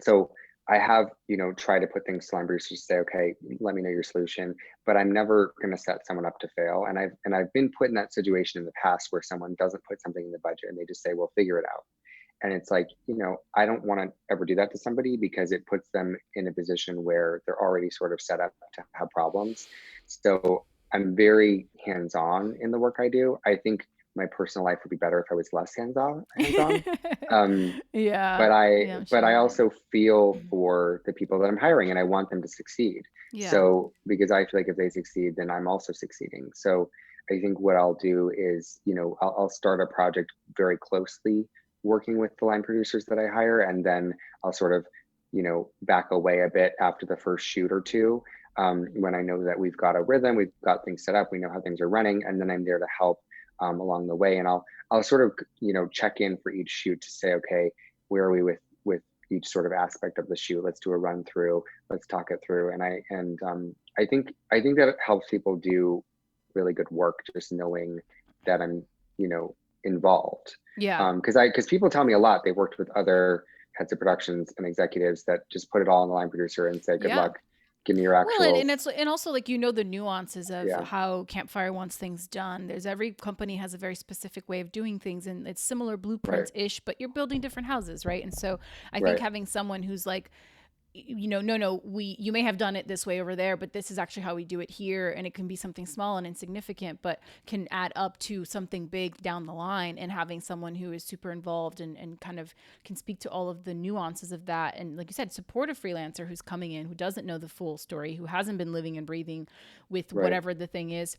So I have, tried to put things to line producers to say, okay, let me know your solution, but I'm never going to set someone up to fail. And I've been put in that situation in the past where someone doesn't put something in the budget and they just say, well, figure it out. And it's like, I don't want to ever do that to somebody, because it puts them in a position where they're already sort of set up to have problems. So I'm very hands-on in the work I do. I think my personal life would be better if I was less hands-on. Um, Yeah. but I Yeah, I'm but I sure. also feel for the people that I'm hiring, and I want them to succeed. Yeah. So, because I feel like if they succeed, then I'm also succeeding. So I think what I'll do is, I'll start a project very closely working with the line producers that I hire, and then I'll sort of, back away a bit after the first shoot or two, when I know that we've got a rhythm, we've got things set up, we know how things are running, and then I'm there to help, along the way. And I'll sort of, check in for each shoot to say, okay, where are we with each sort of aspect of the shoot? Let's do a run through, let's talk it through. And I think that it helps people do really good work, just knowing that I'm, involved. Yeah. Because people tell me a lot, they've worked with other heads of productions and executives that just put it all on the line producer and say, good Yeah. luck, give me your Well, and actuals. it's and also like the nuances of Yeah, how Campfire wants things done. There's every company has a very specific way of doing things, and it's similar right, blueprints ish, but you're building different houses, right? And so I think right. having someone who's like, no, you may have done it this way over there, but this is actually how we do it here. And it can be something small and insignificant, but can add up to something big down the line. And having someone who is super involved and kind of can speak to all of the nuances of that. And like you said, support a freelancer who's coming in, who doesn't know the full story, who hasn't been living and breathing with Right. whatever the thing is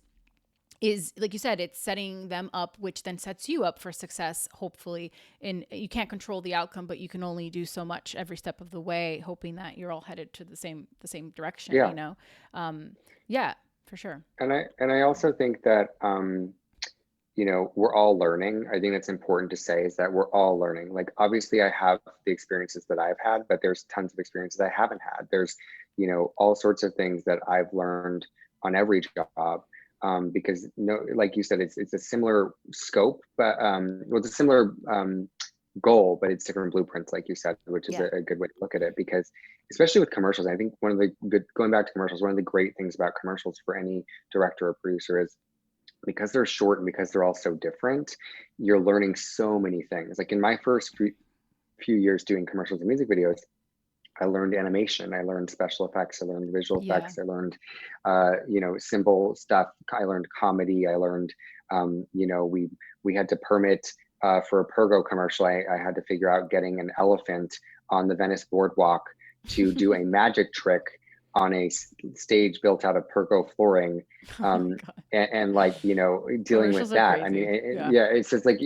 like you said, it's setting them up, which then sets you up for success, hopefully. And you can't control the outcome, but you can only do so much every step of the way, hoping that you're all headed to the same direction, Yeah. Yeah, for sure. And I also think that we're all learning. I think that's important to say, is that we're all learning. Like, obviously I have the experiences that I've had, but there's tons of experiences I haven't had. There's, all sorts of things that I've learned on every job. Because no, like you said, it's a similar scope, but well, it's a similar goal, but it's different blueprints, like you said, which is Yeah. a good way to look at it. Because especially with commercials, I think one of the good, going back to commercials, one of the great things about commercials for any director or producer is, because they're short and because they're all so different, you're learning so many things. Like in my first few years doing commercials and music videos, I learned animation, I learned special effects, I learned visual Yeah. effects, I learned, simple stuff. I learned comedy. I learned, we had to permit for a Pergo commercial. I had to figure out getting an elephant on the Venice boardwalk to do a magic trick on a stage built out of Pergo flooring, Oh my God. and like, dealing with Commercials are that. I mean, crazy. Yeah. yeah, it's like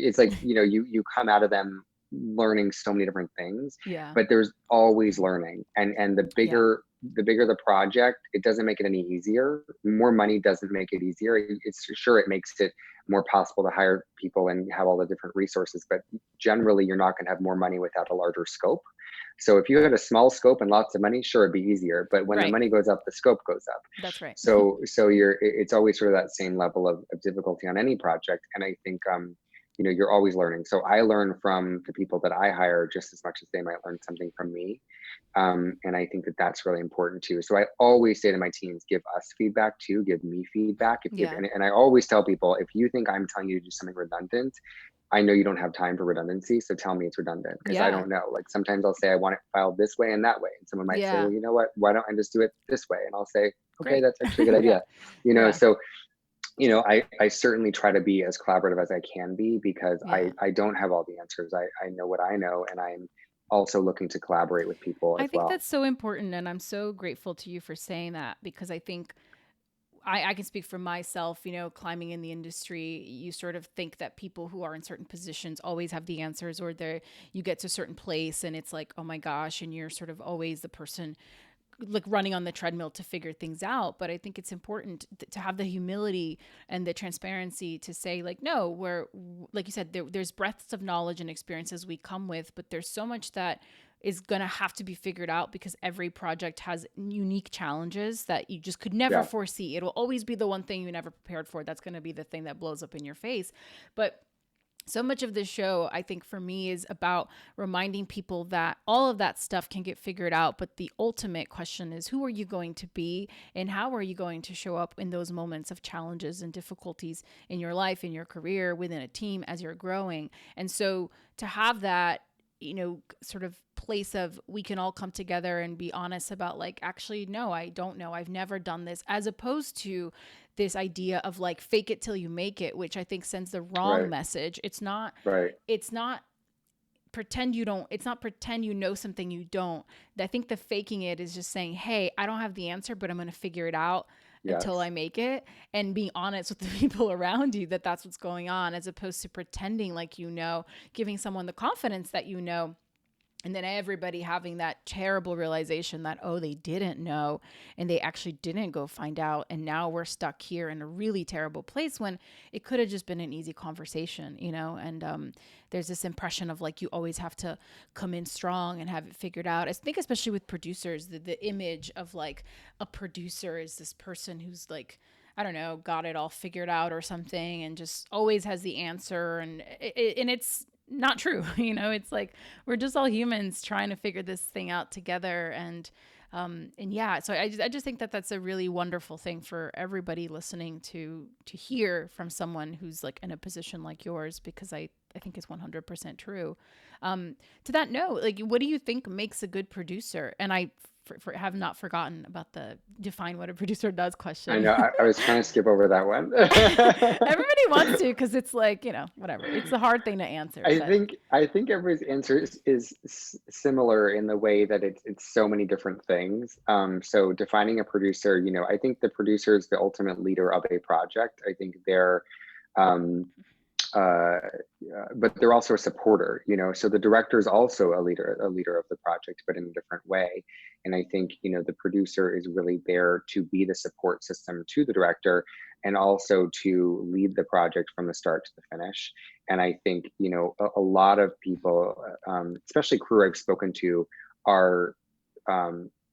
you come out of them learning so many different things, Yeah. but there's always learning. And Yeah. the bigger the project, it doesn't make it any easier. More money doesn't make it easier. It's sure, it makes it more possible to hire people and have all the different resources, but generally you're not going to have more money without a larger scope. So if you had a small scope and lots of money, sure, it'd be easier, but when the Right. money goes up, the scope goes up. That's right. So it's always sort of that same level of difficulty on any project. And I think you're always learning. So I learn from the people that I hire just as much as they might learn something from me. And I think that that's really important too. So I always say to my teams, give us feedback too, give me feedback. Yeah. And I always tell people, if you think I'm telling you to do something redundant, I know you don't have time for redundancy, so tell me it's redundant, because I Yeah. don't know. Like, sometimes I'll say I want it filed this way and that way, and someone might say, Yeah. well, you know what? Why don't I just do it this way? And I'll say, okay, Great. that's actually a good Yeah. idea. Yeah. So I certainly try to be as collaborative as I can be, because Yeah. I don't have all the answers. I know what I know, and I'm also looking to collaborate with people I as think well. that's so important. And I'm so grateful to you for saying that, because I think I can speak for myself, climbing in the industry, you sort of think that people who are in certain positions always have the answers, or you get to a certain place and it's like, oh my gosh, and you're sort of always the person like running on the treadmill to figure things out. But I think it's important to have the humility and the transparency to say, like, no, like you said, there's breadths of knowledge and experiences we come with, but there's so much that is going to have to be figured out, because every project has unique challenges that you just could never Yeah, foresee. It will always be the one thing you never prepared for. That's going to be the thing that blows up in your face. But so much of this show, I think, for me, is about reminding people that all of that stuff can get figured out. But the ultimate question is, who are you going to be, and how are you going to show up in those moments of challenges and difficulties in your life, in your career, within a team as you're growing? And so to have that, sort of place of, we can all come together and be honest about, like, actually, no, I don't know. I've never done this, as opposed to this idea of like fake it till you make it, which I think sends the wrong right, message. right. It's not pretend you don't, it's not pretend you know something you don't. I think the faking it is just saying, hey, I don't have the answer, but I'm going to figure it out until Yes, I make it, and being honest with the people around you that that's what's going on, as opposed to pretending like, giving someone the confidence that and then everybody having that terrible realization that, oh, they didn't know and they actually didn't go find out. And now we're stuck here in a really terrible place, when it could have just been an easy conversation, And there's this impression of like, you always have to come in strong and have it figured out. I think, especially with producers, the image of like a producer is this person who's like I don't know, got it all figured out or something and just always has the answer. And it's not true. It's like we're just all humans trying to figure this thing out together. And yeah, so I just think that that's a really wonderful thing for everybody listening to hear from someone who's like in a position like yours, because I think it's 100% true. To that note, like, what do you think makes a good producer? And I have not forgotten about the define what a producer does I question. know I was trying to skip over that one. Everybody wants to, because it's like, whatever. It's a hard thing to answer, but I think everybody's answer is similar in the way that it's so many different things. So defining a producer, I think the producer is the ultimate leader of a project. I think they're um, uh, but they're also a supporter, so the director is also a leader of the project, but in a different way. And I think, the producer is really there to be the support system to the director, and also to lead the project from the start to the finish. And I think, a lot of people, especially crew I've spoken to, are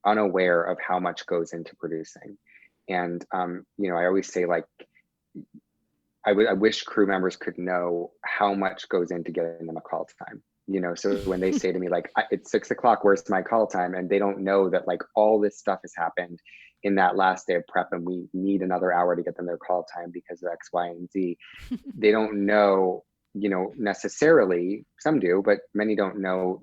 unaware of how much goes into producing. And I always say, like, I wish crew members could know how much goes into getting them a call time. So when they say to me, like, it's 6 o'clock, where's my call time? And they don't know that, like, all this stuff has happened in that last day of prep, and we need another hour to get them their call time because of X, Y, and Z. They don't know, necessarily. Some do, but many don't know,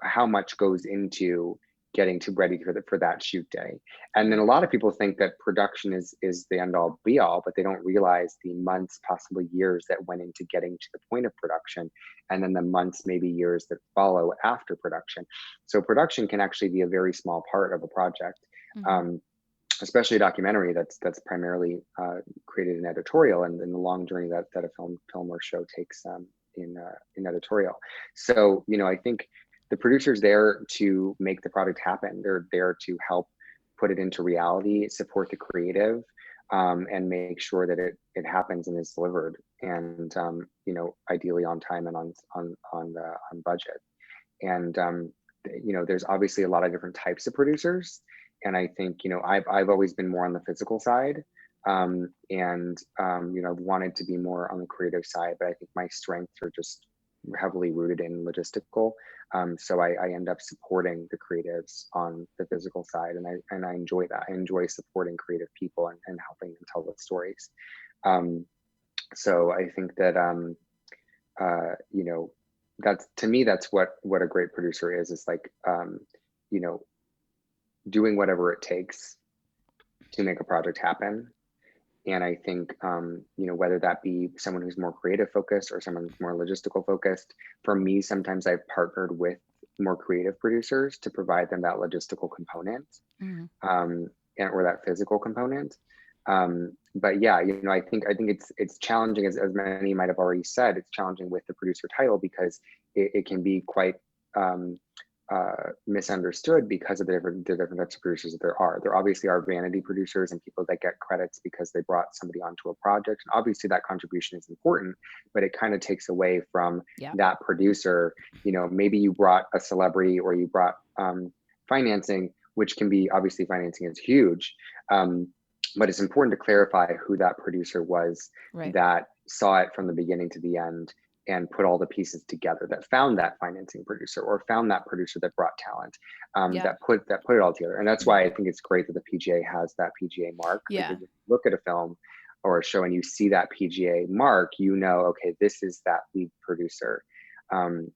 how much goes into getting to ready for that shoot day. And then a lot of people think that production is the end all be all, but they don't realize the months, possibly years, that went into getting to the point of production, and then the months, maybe years, that follow after production. So production can actually be a very small part of a project. Mhm. Especially a documentary that's primarily created in editorial, and in the long journey that a film or show takes in editorial. So I think the producer's there to make the product happen. They're there to help put it into reality, support the creative, and make sure that it happens and is delivered, and ideally on time and on budget. And there's obviously a lot of different types of producers, and I think I've always been more on the physical side, and I've wanted to be more on the creative side, but I think my strengths are just heavily rooted in logistical. So I end up supporting the creatives on the physical side, and I enjoy that. I enjoy supporting creative people, and helping them tell the stories. So I think that that's, to me, that's what a great producer is like, you know doing whatever it takes to make a project happen. And I think, whether that be someone who's more creative focused or someone who's more logistical focused, for me, sometimes I've partnered with more creative producers to provide them that logistical component, Mhm. or that physical component. But yeah, I think it's challenging, as many might have already said. It's challenging with the producer title, because it can be quite misunderstood because of the different types of producers that there are. There obviously are vanity producers and people that get credits because they brought somebody onto a project. And obviously that contribution is important, but it kind of takes away from Yeah. that producer. Maybe you brought a celebrity, or you brought financing, which can be, obviously financing is huge. But it's important to clarify who that producer was, Right. that saw it from the beginning to the end, and put all the pieces together, that found that financing producer, or found that producer that brought talent, Yeah. that put it all together. And that's why I think it's great that the PGA has that PGA mark, Yeah. because if you look at a film or a show and you see that PGA mark, okay, this is that lead producer. And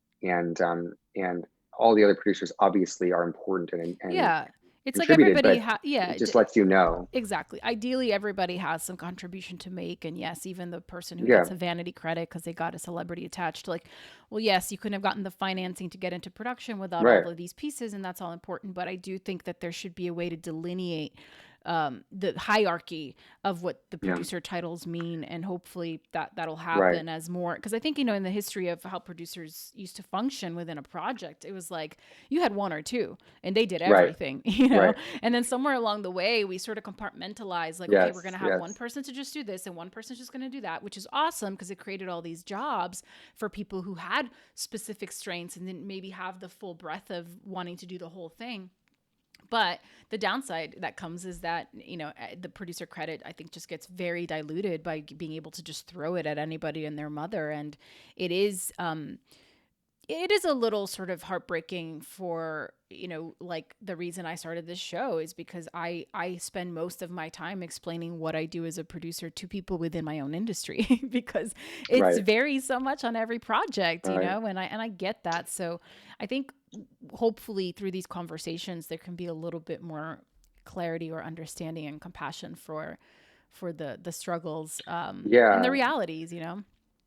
all the other producers obviously are important and Yeah. It's like contributed, everybody but yeah, it just lets you know. exactly. Ideally, everybody has some contribution to make. And yes, even the person who Yeah, gets a vanity credit because they got a celebrity attached, like, well, yes, you couldn't have gotten the financing to get into production without right. all of these pieces, and that's all important. But I do think that there should be a way to delineate the hierarchy of what the Yeah, producer titles mean, and hopefully that'll right. happen as more, because I think, in the history of how producers used to function within a project, it was like you had one or two and they did Right. everything, Right. and then somewhere along the way we sort of compartmentalize, like, okay, we're going Yes. to have one Yes. person to just do this and one person's just going to do that, which is awesome because it created all these jobs for people who had specific strengths and didn't maybe have the full breadth of wanting to do the whole thing. But the downside that comes is that, the producer credit, I think, just gets very diluted by being able to just throw it at anybody and their mother. And it is, it is a little sort of heartbreaking for, like the reason I started this show is because I spend most of my time explaining what I do as a producer to people within my own industry because it's Right. varies so much on every project, Right. and I get that. So I think hopefully through these conversations there can be a little bit more clarity or understanding and compassion for the struggles, and the Yeah. realities.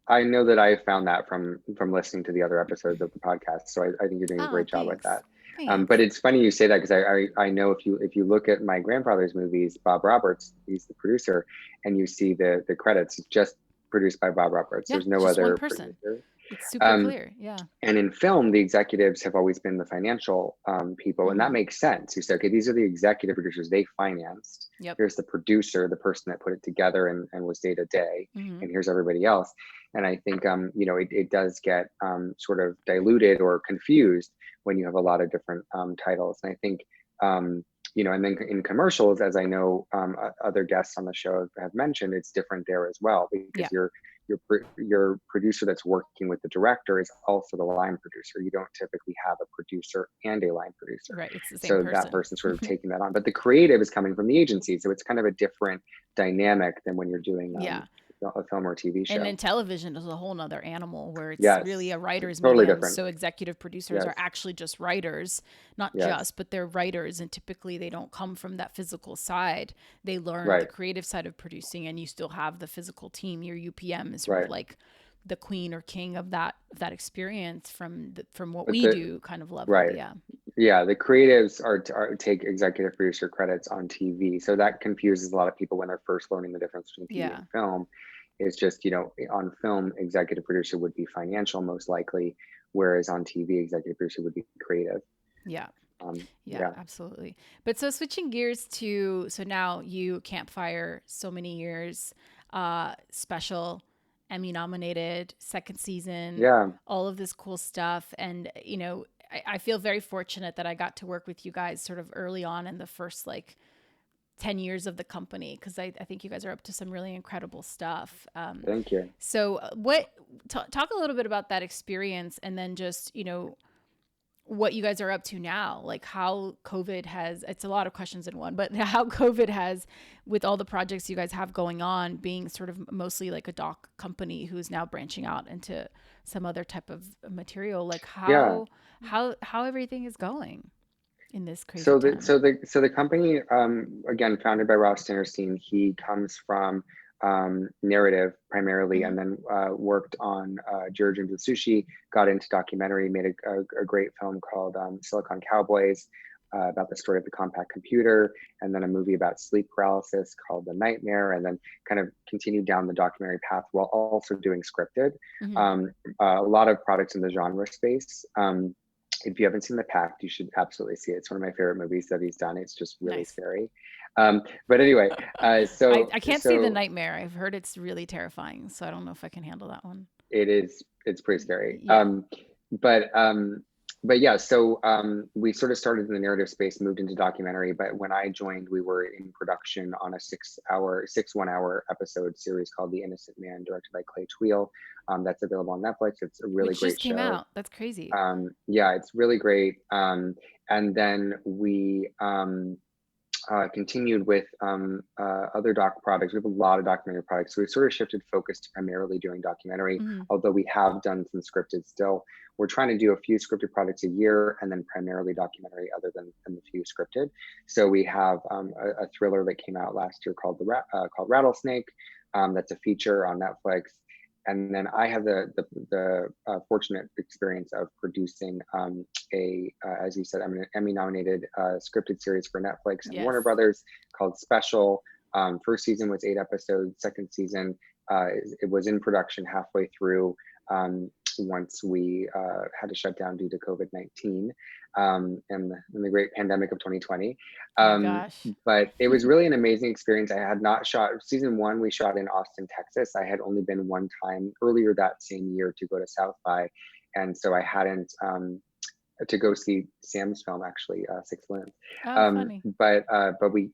I know that I found that from listening to the other episodes of the podcast. So I think you're doing a Oh, great job with thanks. that. But Thanks. it's funny you say that because I know if you look at my grandfather's movies, Bob Roberts, he's the producer, and you see the credits, it's just produced by Bob Roberts. Yeah, There's no just one other person. producer. It's super Um, clear. Yeah. and in film, the executives have always been the financial people, and that Mhm. makes sense. You say, okay, these are the executive producers they financed. Yep. Here's the producer, the person that put it together and was day to day, Mhm. and here's everybody else. And I think it does get sort of diluted or confused when you have a lot of different titles. And I think and then in commercials, as I know other guests on the show have mentioned, it's different there as well Yeah. because your producer that's working with the director is also the line producer. You don't typically have a producer and a line producer. Right. It's the same So that person. person's sort of taking that on. But the creative is coming from the agency. So it's kind of a different dynamic than when you're doing Yeah. a film or TV And show. then television is a whole nother animal where it's really Yes, a writer's totally medium. different. So executive producers are Yes, actually just writers, not yes, just, but they're writers. And typically they don't come from that physical side. They learn the right, creative side of producing, and you still have the physical team. Your UPM is sort of right. like the queen or king of that experience from what But we do kind of level. right, Yeah. yeah, the creatives are take executive producer credits on TV. So that confuses a lot of people when they're first learning the difference between TV Yeah. and film. It's just, on film, executive producer would be financial most likely, whereas on TV, executive producer would be creative. Yeah. Yeah, Yeah, absolutely. But so switching gears to, so now you Campfire, so many years, special, Emmy nominated, second season, yeah, all of this cool stuff. And, I feel very fortunate that I got to work with you guys sort of early on in the first like 10 years of the company, because I think you guys are up to some really incredible stuff. thank you. So, talk a little bit about that experience, and then just, what you guys are up to now, like how COVID has, it's a lot of questions in one, but how COVID has, with all the projects you guys have going on, being sort of mostly like a doc company who's now branching out into some other type of material, like Yeah. how everything is going in this crazy So the time. so the so the company, again, founded by Ross Dinnerstein. He comes from narrative primarily, Mm-hmm. and then worked on George into Sushi. Got into documentary, made a great film called Silicon Cowboys, about the story of the compact computer, and then a movie about sleep paralysis called The Nightmare, and then kind of continued down the documentary path while also doing scripted. Mm-hmm. A lot of products in the genre space. If you haven't seen The Pact, you should absolutely see it. It's one of my favorite movies that he's done. It's just really Nice. scary. But anyway, I can't see The so Nightmare. I've heard it's really terrifying, so I don't know if I can handle that one. it's pretty scary. Yeah. But but yeah, so we sort of started in the narrative space, moved into documentary. But when I joined, we were in production on a 1 hour episode series called The Innocent Man, directed by Clay Tweel. That's available on Netflix. It's a really Which just great came show. out. That's crazy. Yeah, it's really great. And then we continued with other doc products. We have a lot of documentary products. So we sort of shifted focus to primarily doing documentary, Mm-hmm. although we have done some scripted still. We're trying to do a few scripted products a year and then primarily documentary other than the few scripted. So we have a thriller that came out last year called called Rattlesnake. That's a feature on Netflix. And then I have the fortunate experience of producing as you said, Emmy-nominated scripted series for Netflix and Yes. Warner Brothers called Special. First season was 8 episodes. Second season, it was in production halfway through. Once we had to shut down due to COVID-19 and the great pandemic of 2020. Oh my gosh. But it was really an amazing experience. I had not shot season 1. We shot in Austin, Texas. I had only been one time earlier that same year to go to South by, and so I hadn't to go see Sam's film, actually, Six Limbs. Oh, funny. But we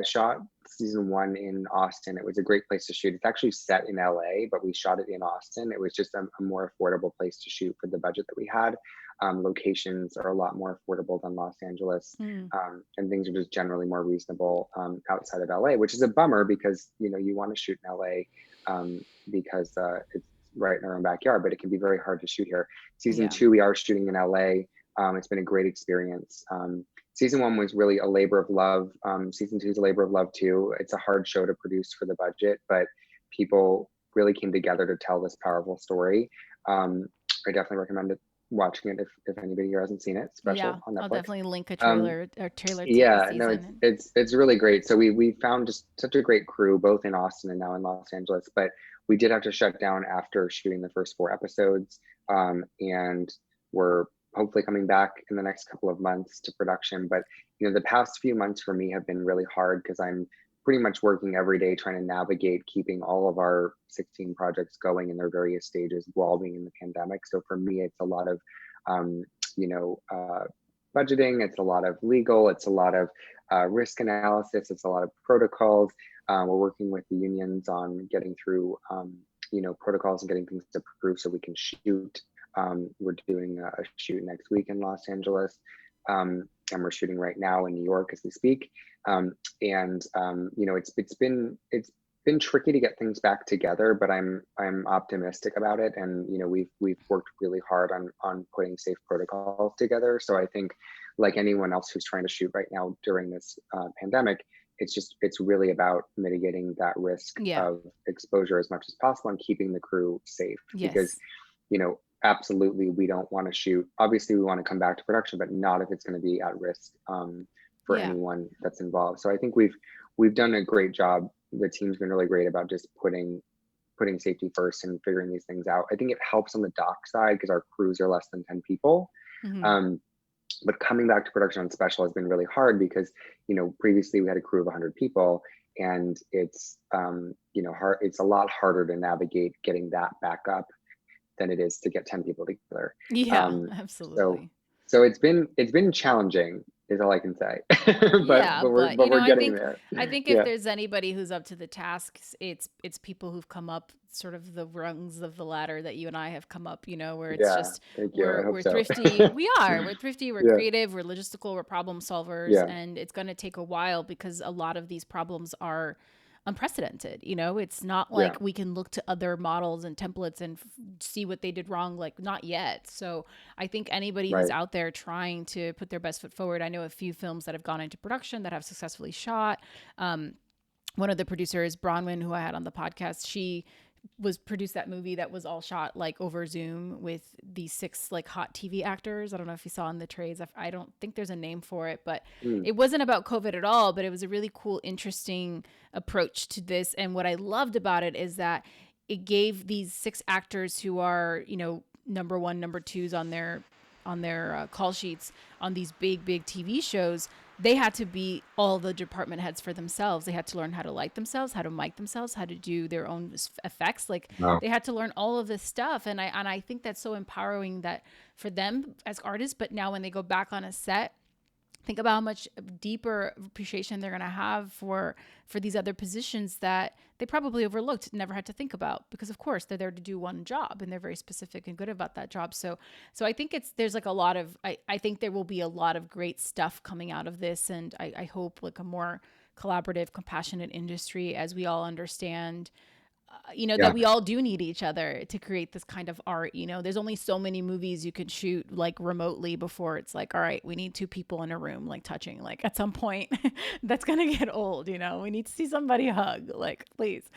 shot season 1 in Austin. It was a great place to shoot. It's actually set in LA, but we shot it in Austin. It was just a more affordable place to shoot for the budget that we had. Locations are a lot more affordable than Los Angeles, Mm. and things are just generally more reasonable outside of LA, which is a bummer because you want to shoot in LA because it's right in our own backyard, but it can be very hard to shoot here. Season Yeah. 2, we are shooting in LA. It's been a great experience. Season 1 was really a labor of love. Season 2 is a labor of love too. It's a hard show to produce for the budget, but people really came together to tell this powerful story. I definitely recommend watching it if anybody here hasn't seen it, Yeah, special on I'll Netflix. definitely link a Um, trailer to the yeah, no, season. it's really great. So we found just such a great crew, both in Austin and now in Los Angeles. But we did have to shut down after shooting the first 4 episodes, and we're hopefully coming back in the next couple of months to production. But the past few months for me have been really hard because I'm pretty much working every day trying to navigate keeping all of our 16 projects going in their various stages while being in the pandemic. So for me, it's a lot of um, you know. Budgeting, it's a lot of legal, it's a lot of risk analysis, it's a lot of protocols. We're working with the unions on getting through protocols and getting things approved so we can shoot. We're doing a shoot next week in Los Angeles, and we're shooting right now in New York as we speak. It's been tricky to get things back together, but I'm optimistic about it. And we've worked really hard on putting safe protocols together. So I think, like anyone else who's trying to shoot right now during this pandemic, it's really about mitigating that risk Yeah. of exposure as much as possible and keeping the crew safe. Because Yes. absolutely, we don't want to shoot. Obviously, we want to come back to production, but not if it's going to be at risk for Yeah. anyone that's involved. So I think we've done a great job. The team's been really great about just putting safety first and figuring these things out. I think it helps on the doc side because our crews are less than 10 people. Hmm. But coming back to production on special has been really hard because previously we had a crew of 100 people, and it's hard. It's a lot harder to navigate getting that back up than it is to get 10 people together. Yeah, So absolutely. it's been challenging is all I can say. but Yeah, but we're but but we're I getting think there. if Yeah. there's anybody who's up to the task, it's people who've come up sort of the rungs of the ladder that you and I have come up, where it's Yeah. just Thank you. I hope we're so. thrifty. We're thrifty, we're Yeah. creative, we're logistical, we're problem solvers, Yeah. and it's going to take a while because a lot of these problems are unprecedented. It's not Yeah. like we can look to other models and templates and see what they did wrong, like not yet. So I think anybody who's Right. out there trying to put their best foot forward, I know a few films that have gone into production that have successfully shot. One of the producers, Bronwyn, who I had on the podcast, she was produced that movie that was all shot like over Zoom with these 6 like hot TV actors. I don't know if you saw in the trades. I don't think there's a name for it, but Mm. it wasn't about COVID at all. But it was a really cool, interesting approach to this. And what I loved about it is that it gave these 6 actors who are number 1, number 2s on their call sheets on these big TV shows. They had to be all the department heads for themselves. They had to learn how to light themselves, how to mic themselves, how to do their own effects. Like Wow. they had to learn all of this stuff. And I think that's so empowering that for them as artists, but now when they go back on a set, think about how much deeper appreciation they're going to have for these other positions that they probably overlooked, never had to think about, because of course they're there to do one job and they're very specific and good about that job. So I think there's like a lot of, I think there will be a lot of great stuff coming out of this. And I hope like a more collaborative, compassionate industry as we all understand Yeah. that we all do need each other to create this kind of art. There's only so many movies you can shoot like remotely before it's like, all right, we need 2 people in a room like touching. Like at some point that's gonna get old. We need to see somebody hug, like please.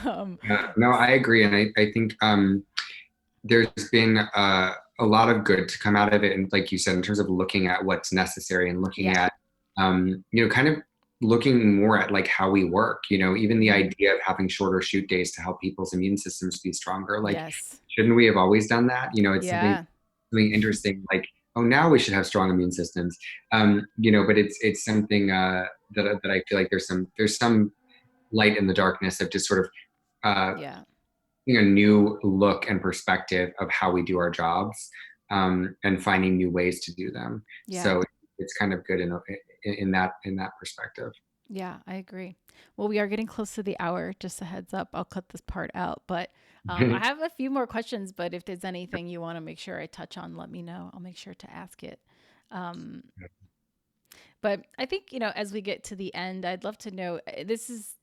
um Yeah. No, I agree. And I think there's been a lot of good to come out of it. And like you said, in terms of looking at what's necessary and looking yeah. at, kind of looking more at like how we work, even the Mhm. idea of having shorter shoot days to help people's immune systems be stronger. Like, Yes. shouldn't we have always done that? It's something, Yeah. something interesting, like, oh, now we should have strong immune systems. But it's something that I feel like there's some light in the darkness of just sort of uh, Yeah. a new look and perspective of how we do our jobs. and finding new ways to do them. Yeah. So it's kind of good in that perspective. Yeah, I agree. Well, we are getting close to the hour. Just a heads up, I'll cut this part out. But I have a few more questions, but if there's anything you want to make sure I touch on, let me know. I'll make sure to ask it. Um, but I think, as we get to the end, I'd love to know, this is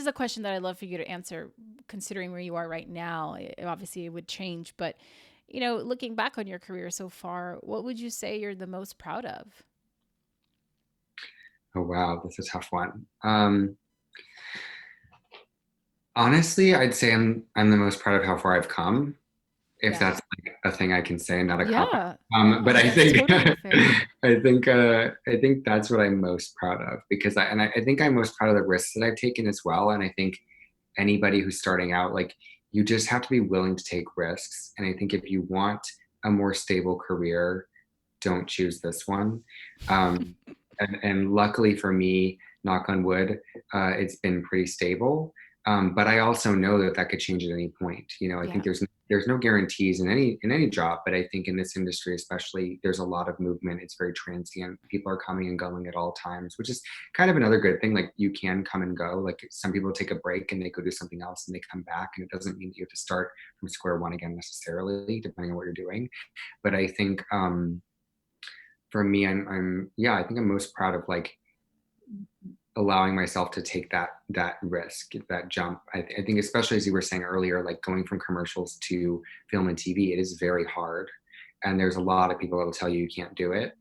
a question that I'd love for you to answer, considering where you are right now. Obviously, it would change, but looking back on your career so far, what would you say you're the most proud of? Oh wow, that's a tough one. Honestly, I'd say I'm the most proud of how far I've come, if Yeah. that's like a thing I can say, not a cop out. No, But I that's think totally fair. I think that's what I'm most proud of, because I think I'm most proud of the risks that I've taken as well. And I think anybody who's starting out, like, you just have to be willing to take risks. And I think if you want a more stable career, don't choose this one. And luckily for me, knock on wood, it's been pretty stable. But I also know that that could change at any point. I Yeah. think there's no guarantees in any job, but I think in this industry especially, there's a lot of movement. It's very transient. People are coming and going at all times, which is kind of another good thing. Like, you can come and go. Like, some people take a break and they go do something else and they come back, and it doesn't mean that you have to start from square one again necessarily, depending on what you're doing. But I think for me, I think I'm most proud of, like, allowing myself to take that risk, that jump. I think, especially as you were saying earlier, like, going from commercials to film and TV, it is very hard. And there's a lot of people that will tell you you can't do it,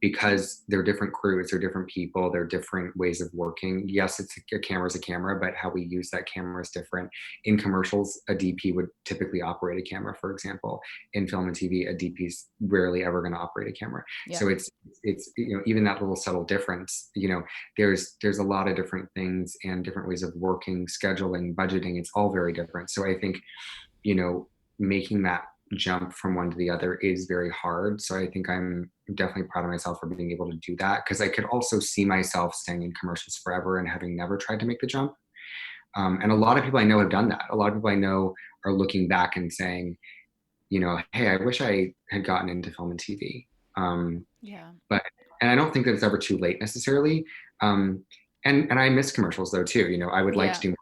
because they're different crews, they're different people, they're different ways of working. Yes, a camera's a camera, but how we use that camera is different. In commercials, a DP would typically operate a camera, for example. In film and TV, a DP is rarely ever going to operate a camera. Yeah. So it's even that little subtle difference, there's a lot of different things and different ways of working, scheduling, budgeting. It's all very different. So I think, making that jump from one to the other is very hard. So I think I'm definitely proud of myself for being able to do that, because I could also see myself staying in commercials forever and having never tried to make the jump. And a lot of people I know have done that. A lot of people I know are looking back and saying, hey, I wish I had gotten into film and TV. Yeah. And I don't think that it's ever too late necessarily. And I miss commercials though too. I would like to do more.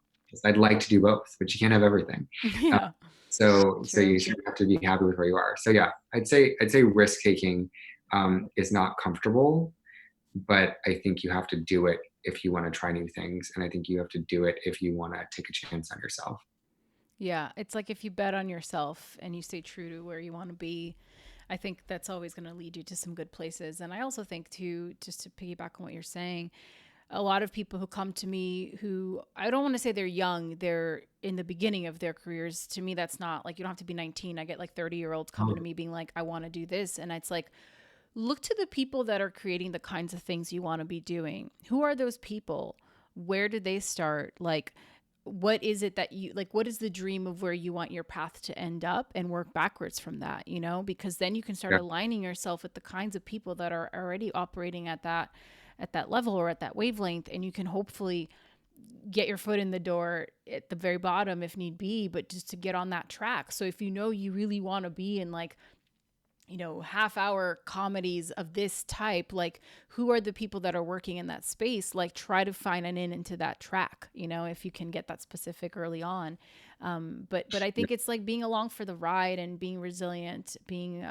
I'd like to do both, but you can't have everything. Yeah. So you sort of have to be happy with where you are. So yeah, I'd say risk taking is not comfortable, but I think you have to do it if you want to try new things, and I think you have to do it if you want to take a chance on yourself. Yeah. It's like, if you bet on yourself and you stay true to where you want to be, I think that's always going to lead you to some good places. And I also think, too, just to piggyback on what you're saying, a lot of people who come to me, who, I don't want to say they're young, they're in the beginning of their careers. To me, that's not like, you don't have to be 19. I get like 30-year-olds coming to me being like, I want to do this. And it's like, look to the people that are creating the kinds of things you want to be doing. Who are those people? Where did they start? Like, what is it that you like? What is the dream of where you want your path to end up, and work backwards from that, because then you can start aligning yourself with the kinds of people that are already operating at that level or at that wavelength, and you can hopefully get your foot in the door at the very bottom if need be, but just to get on that track. So if you really want to be in, like, half-hour comedies of this type, like, who are the people that are working in that space? Like, try to find an in into that track, if you can get that specific early on. But I think it's like being along for the ride and being resilient, being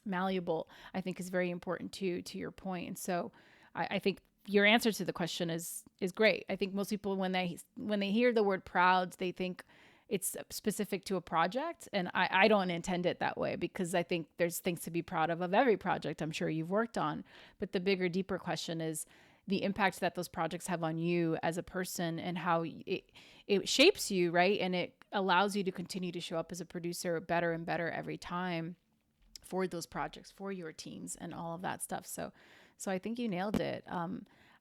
malleable, I think is very important too, to your point. And so I think your answer to the question is great. I think most people, when they hear the word proud, they think it's specific to a project. And I don't intend it that way, because I think there's things to be proud of every project I'm sure you've worked on. But the bigger, deeper question is the impact that those projects have on you as a person, and how it shapes you, right? And it allows you to continue to show up as a producer better and better every time for those projects, for your teams, and all of that stuff. So I think you nailed it.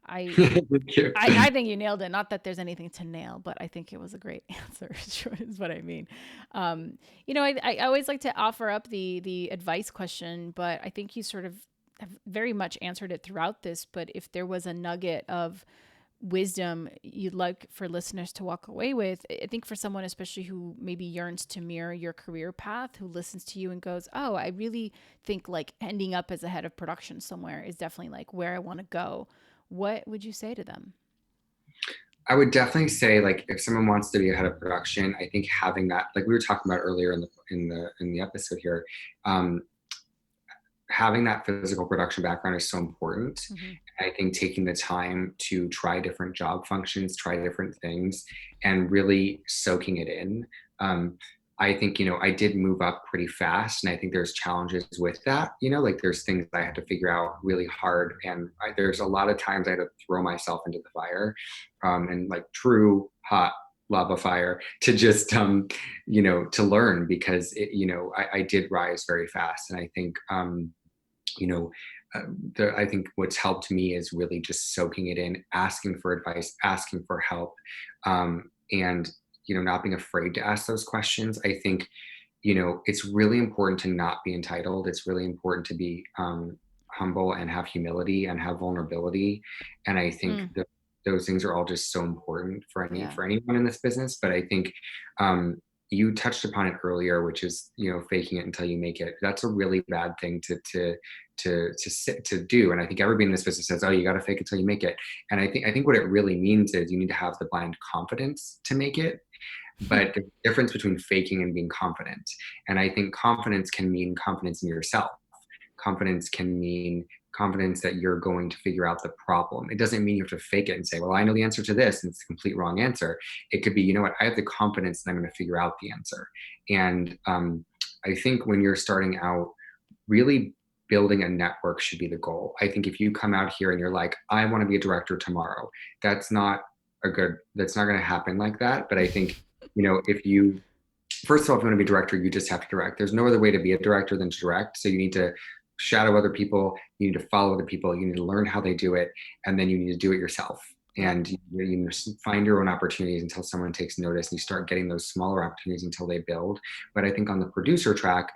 I think you nailed it. Not that there's anything to nail, but I think it was a great answer, is what I mean. I always like to offer up the advice question, but I think you sort of have very much answered it throughout this. But if there was a nugget of wisdom you'd like for listeners to walk away with? I think for someone, especially who maybe yearns to mirror your career path, who listens to you and goes, oh, I really think like ending up as a head of production somewhere is definitely like where I want to go. What would you say to them? I would definitely say, like, if someone wants to be a head of production, I think having that, like we were talking about earlier in the episode here, um, having that physical production background is so important. Mm-hmm. I think taking the time to try different job functions, try different things, and really soaking it in. I think, I did move up pretty fast, and I think there's challenges with that. Like there's things I had to figure out really hard, and there's a lot of times I had to throw myself into the fire, and like true hot lava fire to just, to learn, because I did rise very fast, and I think, you know, I think what's helped me is really just soaking it in, asking for advice, asking for help, and not being afraid to ask those questions. I think it's really important to not be entitled. It's really important to be humble and have humility and have vulnerability. And I think those things are all just so important for Yeah. anyone in this business. But I think you touched upon it earlier, which is faking it until you make it. That's a really bad thing to do. And I think everybody in this business says, oh, you got to fake it till you make it. And I think what it really means is you need to have the blind confidence to make it. But the difference between faking and being confident. And I think confidence can mean confidence in yourself. Confidence can mean confidence that you're going to figure out the problem. It doesn't mean you have to fake it and say, well, I know the answer to this, and it's a complete wrong answer. It could be, you know what, I have the confidence that I'm going to figure out the answer. And I think when you're starting out, really building a network should be the goal. I think if you come out here and you're like, I want to be a director tomorrow, that's not going to happen like that. But I think, if you, first of all, if you want to be a director, you just have to direct. There's no other way to be a director than to direct. So you need to shadow other people, you need to follow other people, you need to learn how they do it, and then you need to do it yourself. And you find your own opportunities until someone takes notice, and you start getting those smaller opportunities until they build. But I think on the producer track,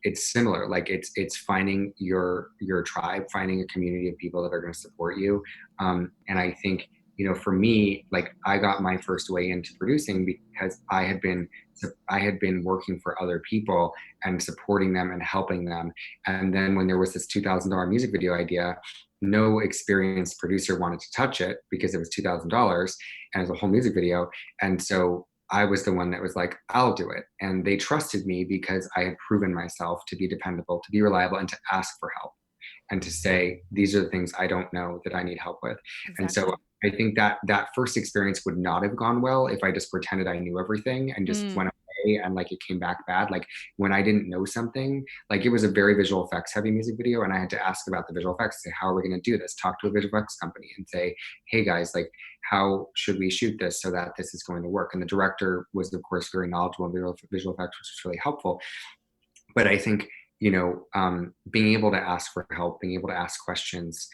it's similar. Like it's finding your tribe, finding a community of people that are going to support you. And I think, for me, like I got my first way into producing because I had been working for other people and supporting them and helping them. And then when there was this $2,000 music video idea, no experienced producer wanted to touch it because it was $2,000 and it was a whole music video. And so I was the one that was like, I'll do it. And they trusted me because I had proven myself to be dependable, to be reliable, and to ask for help, and to say, these are the things I don't know that I need help with. Exactly. And so I think that first experience would not have gone well if I just pretended I knew everything and just went away and like it came back bad. Like when I didn't know something, like it was a very visual effects heavy music video, and I had to ask about the visual effects, say, how are we going to do this? Talk to a visual effects company and say, hey guys, like how should we shoot this so that this is going to work? And the director was of course very knowledgeable in visual effects, which was really helpful. But I think, being able to ask for help, being able to ask questions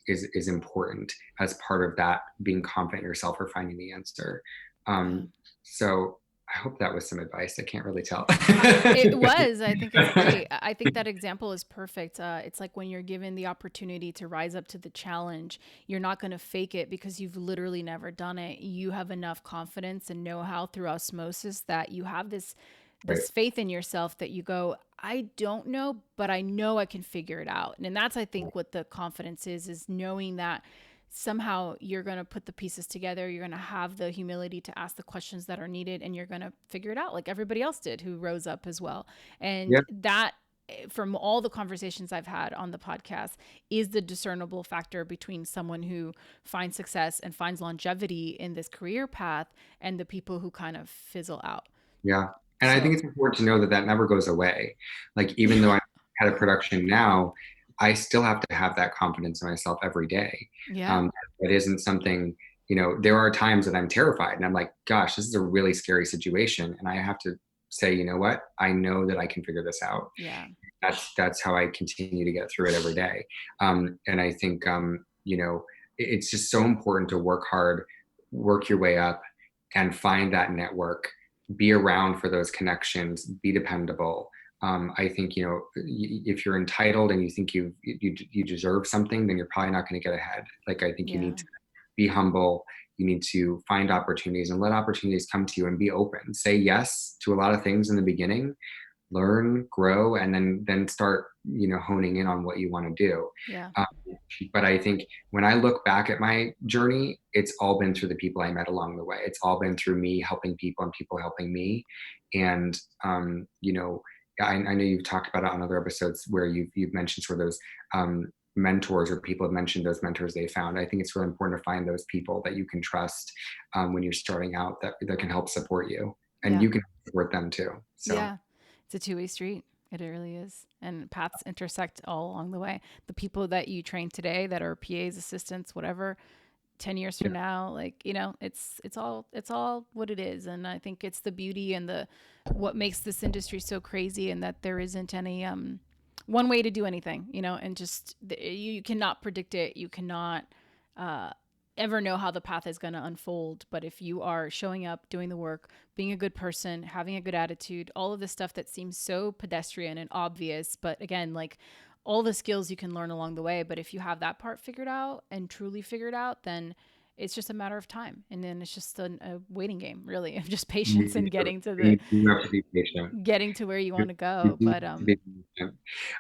is important as part of that, being confident in yourself or finding the answer. So I hope that was some advice. I can't really tell. It was. I think it's great. I think that example is perfect. It's like when you're given the opportunity to rise up to the challenge, you're not going to fake it because you've literally never done it. You have enough confidence and know-how through osmosis that you have this faith in yourself that you go, I don't know, but I know I can figure it out. And that's, I think, what the confidence is knowing that somehow you're going to put the pieces together. You're going to have the humility to ask the questions that are needed, and you're going to figure it out like everybody else did who rose up as well. And that, from all the conversations I've had on the podcast, is the discernible factor between someone who finds success and finds longevity in this career path and the people who kind of fizzle out. Yeah. And I think it's important to know that never goes away. Like, even though I'm head of production now, I still have to have that confidence in myself every day. Yeah. It isn't something, there are times that I'm terrified and I'm like, gosh, this is a really scary situation. And I have to say, you know what? I know that I can figure this out. Yeah. That's how I continue to get through it every day. And I think, it's just so important to work hard, work your way up, and find that network. Be around for those connections, be dependable. I think, if you're entitled and you think you deserve something, then you're probably not going to get ahead. Like, I think you need to be humble. You need to find opportunities and let opportunities come to you, and be open. Say yes to a lot of things in the beginning, learn, grow, and then start, honing in on what you want to do. Yeah. Um, but I think when I look back at my journey, it's all been through the people I met along the way. It's all been through me helping people and people helping me. And, I know you've talked about it on other episodes where you've mentioned sort of those mentors, or people have mentioned those mentors they found. I think it's really important to find those people that you can trust when you're starting out, that can help support you, and Yeah. you can support them too. So Yeah. It's a two-way street. It really is. And paths intersect all along the way. The people that you train today that are PAs, assistants, whatever, 10 years from now, like, it's all what it is. And I think it's the beauty and the what makes this industry so crazy, and that there isn't any one way to do anything, and just you cannot predict it. You cannot ever know how the path is going to unfold. But if you are showing up, doing the work, being a good person, having a good attitude, all of the stuff that seems so pedestrian and obvious, but again, like, all the skills you can learn along the way. But if you have that part figured out and truly figured out, then it's just a matter of time. And then it's just a waiting game, really, of just patience and getting to you have to be patient. getting to where you want to go. But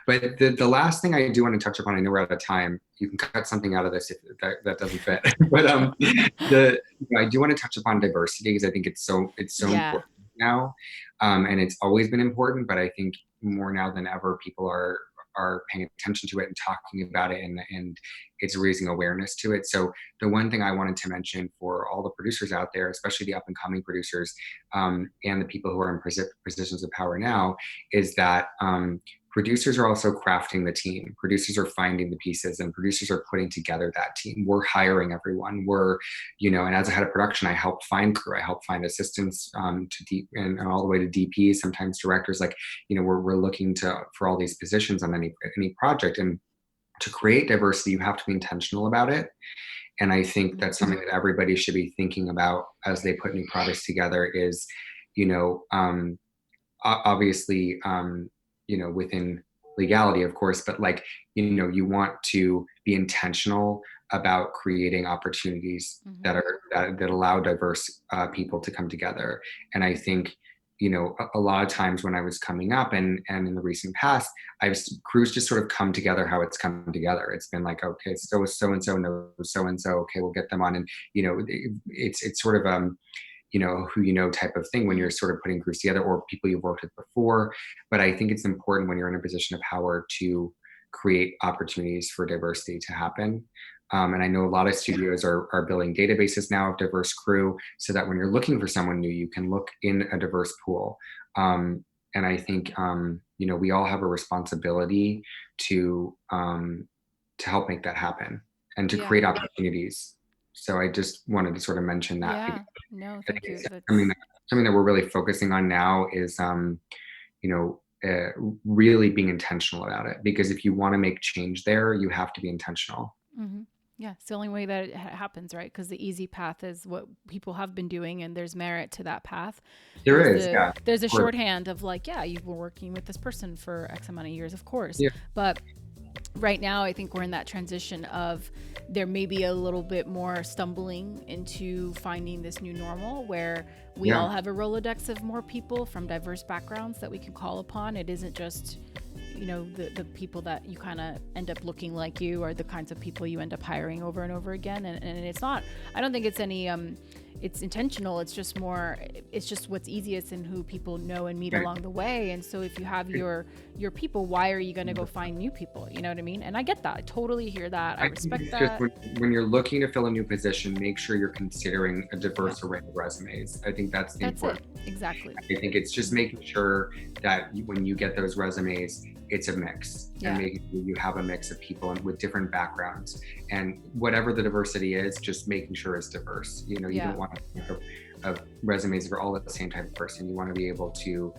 But the last thing I do want to touch upon, I know we're out of time. You can cut something out of this if that doesn't fit. But I do want to touch upon diversity, because I think it's so Yeah. important now, and it's always been important. But I think more now than ever, people are paying attention to it and talking about it, and it's raising awareness to it. So the one thing I wanted to mention for all the producers out there, especially the up and coming producers, and the people who are in positions of power now, is that producers are also crafting the team. Producers are finding the pieces, and producers are putting together that team. We're hiring everyone. And as a head of production, I help find crew. I help find assistants and all the way to DPs, sometimes directors. Like, we're looking for all these positions on any project. And to create diversity, you have to be intentional about it. And I think that's something that everybody should be thinking about as they put new projects together is, obviously, within legality, of course, but like, you want to be intentional about creating opportunities that allow diverse people to come together. And I think, a lot of times when I was coming up and in the recent past, crews just sort of come together how it's come together. It's been like, okay, so-and-so knows so-and-so, okay, we'll get them on. And, it's sort of, who type of thing when you're sort of putting crews together, or people you've worked with before. But I think it's important when you're in a position of power to create opportunities for diversity to happen. And I know a lot of studios are building databases now of diverse crew, so that when you're looking for someone new, you can look in a diverse pool. And I think, we all have a responsibility to help make that happen and to create opportunities. So I just wanted to sort of mention that. Yeah, no, thank you. Something that we're really focusing on now is, really being intentional about it. Because if you want to make change there, you have to be intentional. Mm-hmm. Yeah, it's the only way that it happens, right? Because the easy path is what people have been doing, and there's merit to that path. There's a shorthand of like, yeah, you were working with this person for X amount of years, of course. Yeah. But right now, I think we're in that transition of there may be a little bit more stumbling into finding this new normal where we all have a Rolodex of more people from diverse backgrounds that we can call upon. It isn't just, the people that you kind of end up looking like you are the kinds of people you end up hiring over and over again. And it's not, I don't think it's any, it's intentional. It's just what's easiest and who people know and meet along the way. And so if you have your people, why are you going to go find new people? You know what I mean? And I get that. I totally hear that. I respect that. When you're looking to fill a new position, make sure you're considering a diverse array of resumes. I think that's important. Exactly. I think it's just making sure that when you get those resumes, it's a mix, and making sure you have a mix of people with different backgrounds, and whatever the diversity is, just making sure it's diverse. You don't want to think of resumes for all the same type of person. You want to be able to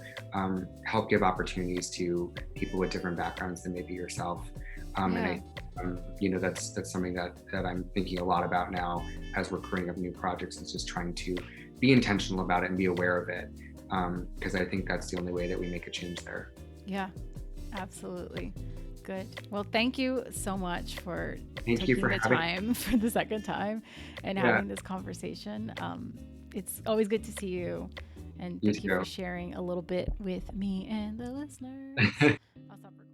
help give opportunities to people with different backgrounds than maybe yourself. And I, that's something that I'm thinking a lot about now as we're creating up new projects, is just trying to be intentional about it and be aware of it, because I think that's the only way that we make a change there. Yeah. Absolutely. Good. Well, thank you so much for Thank you taking for the having time for the second time and Yeah, having this conversation. It's always good to see you. And you thank you for too. sharing a little bit with me and the listeners. I'll stop recording.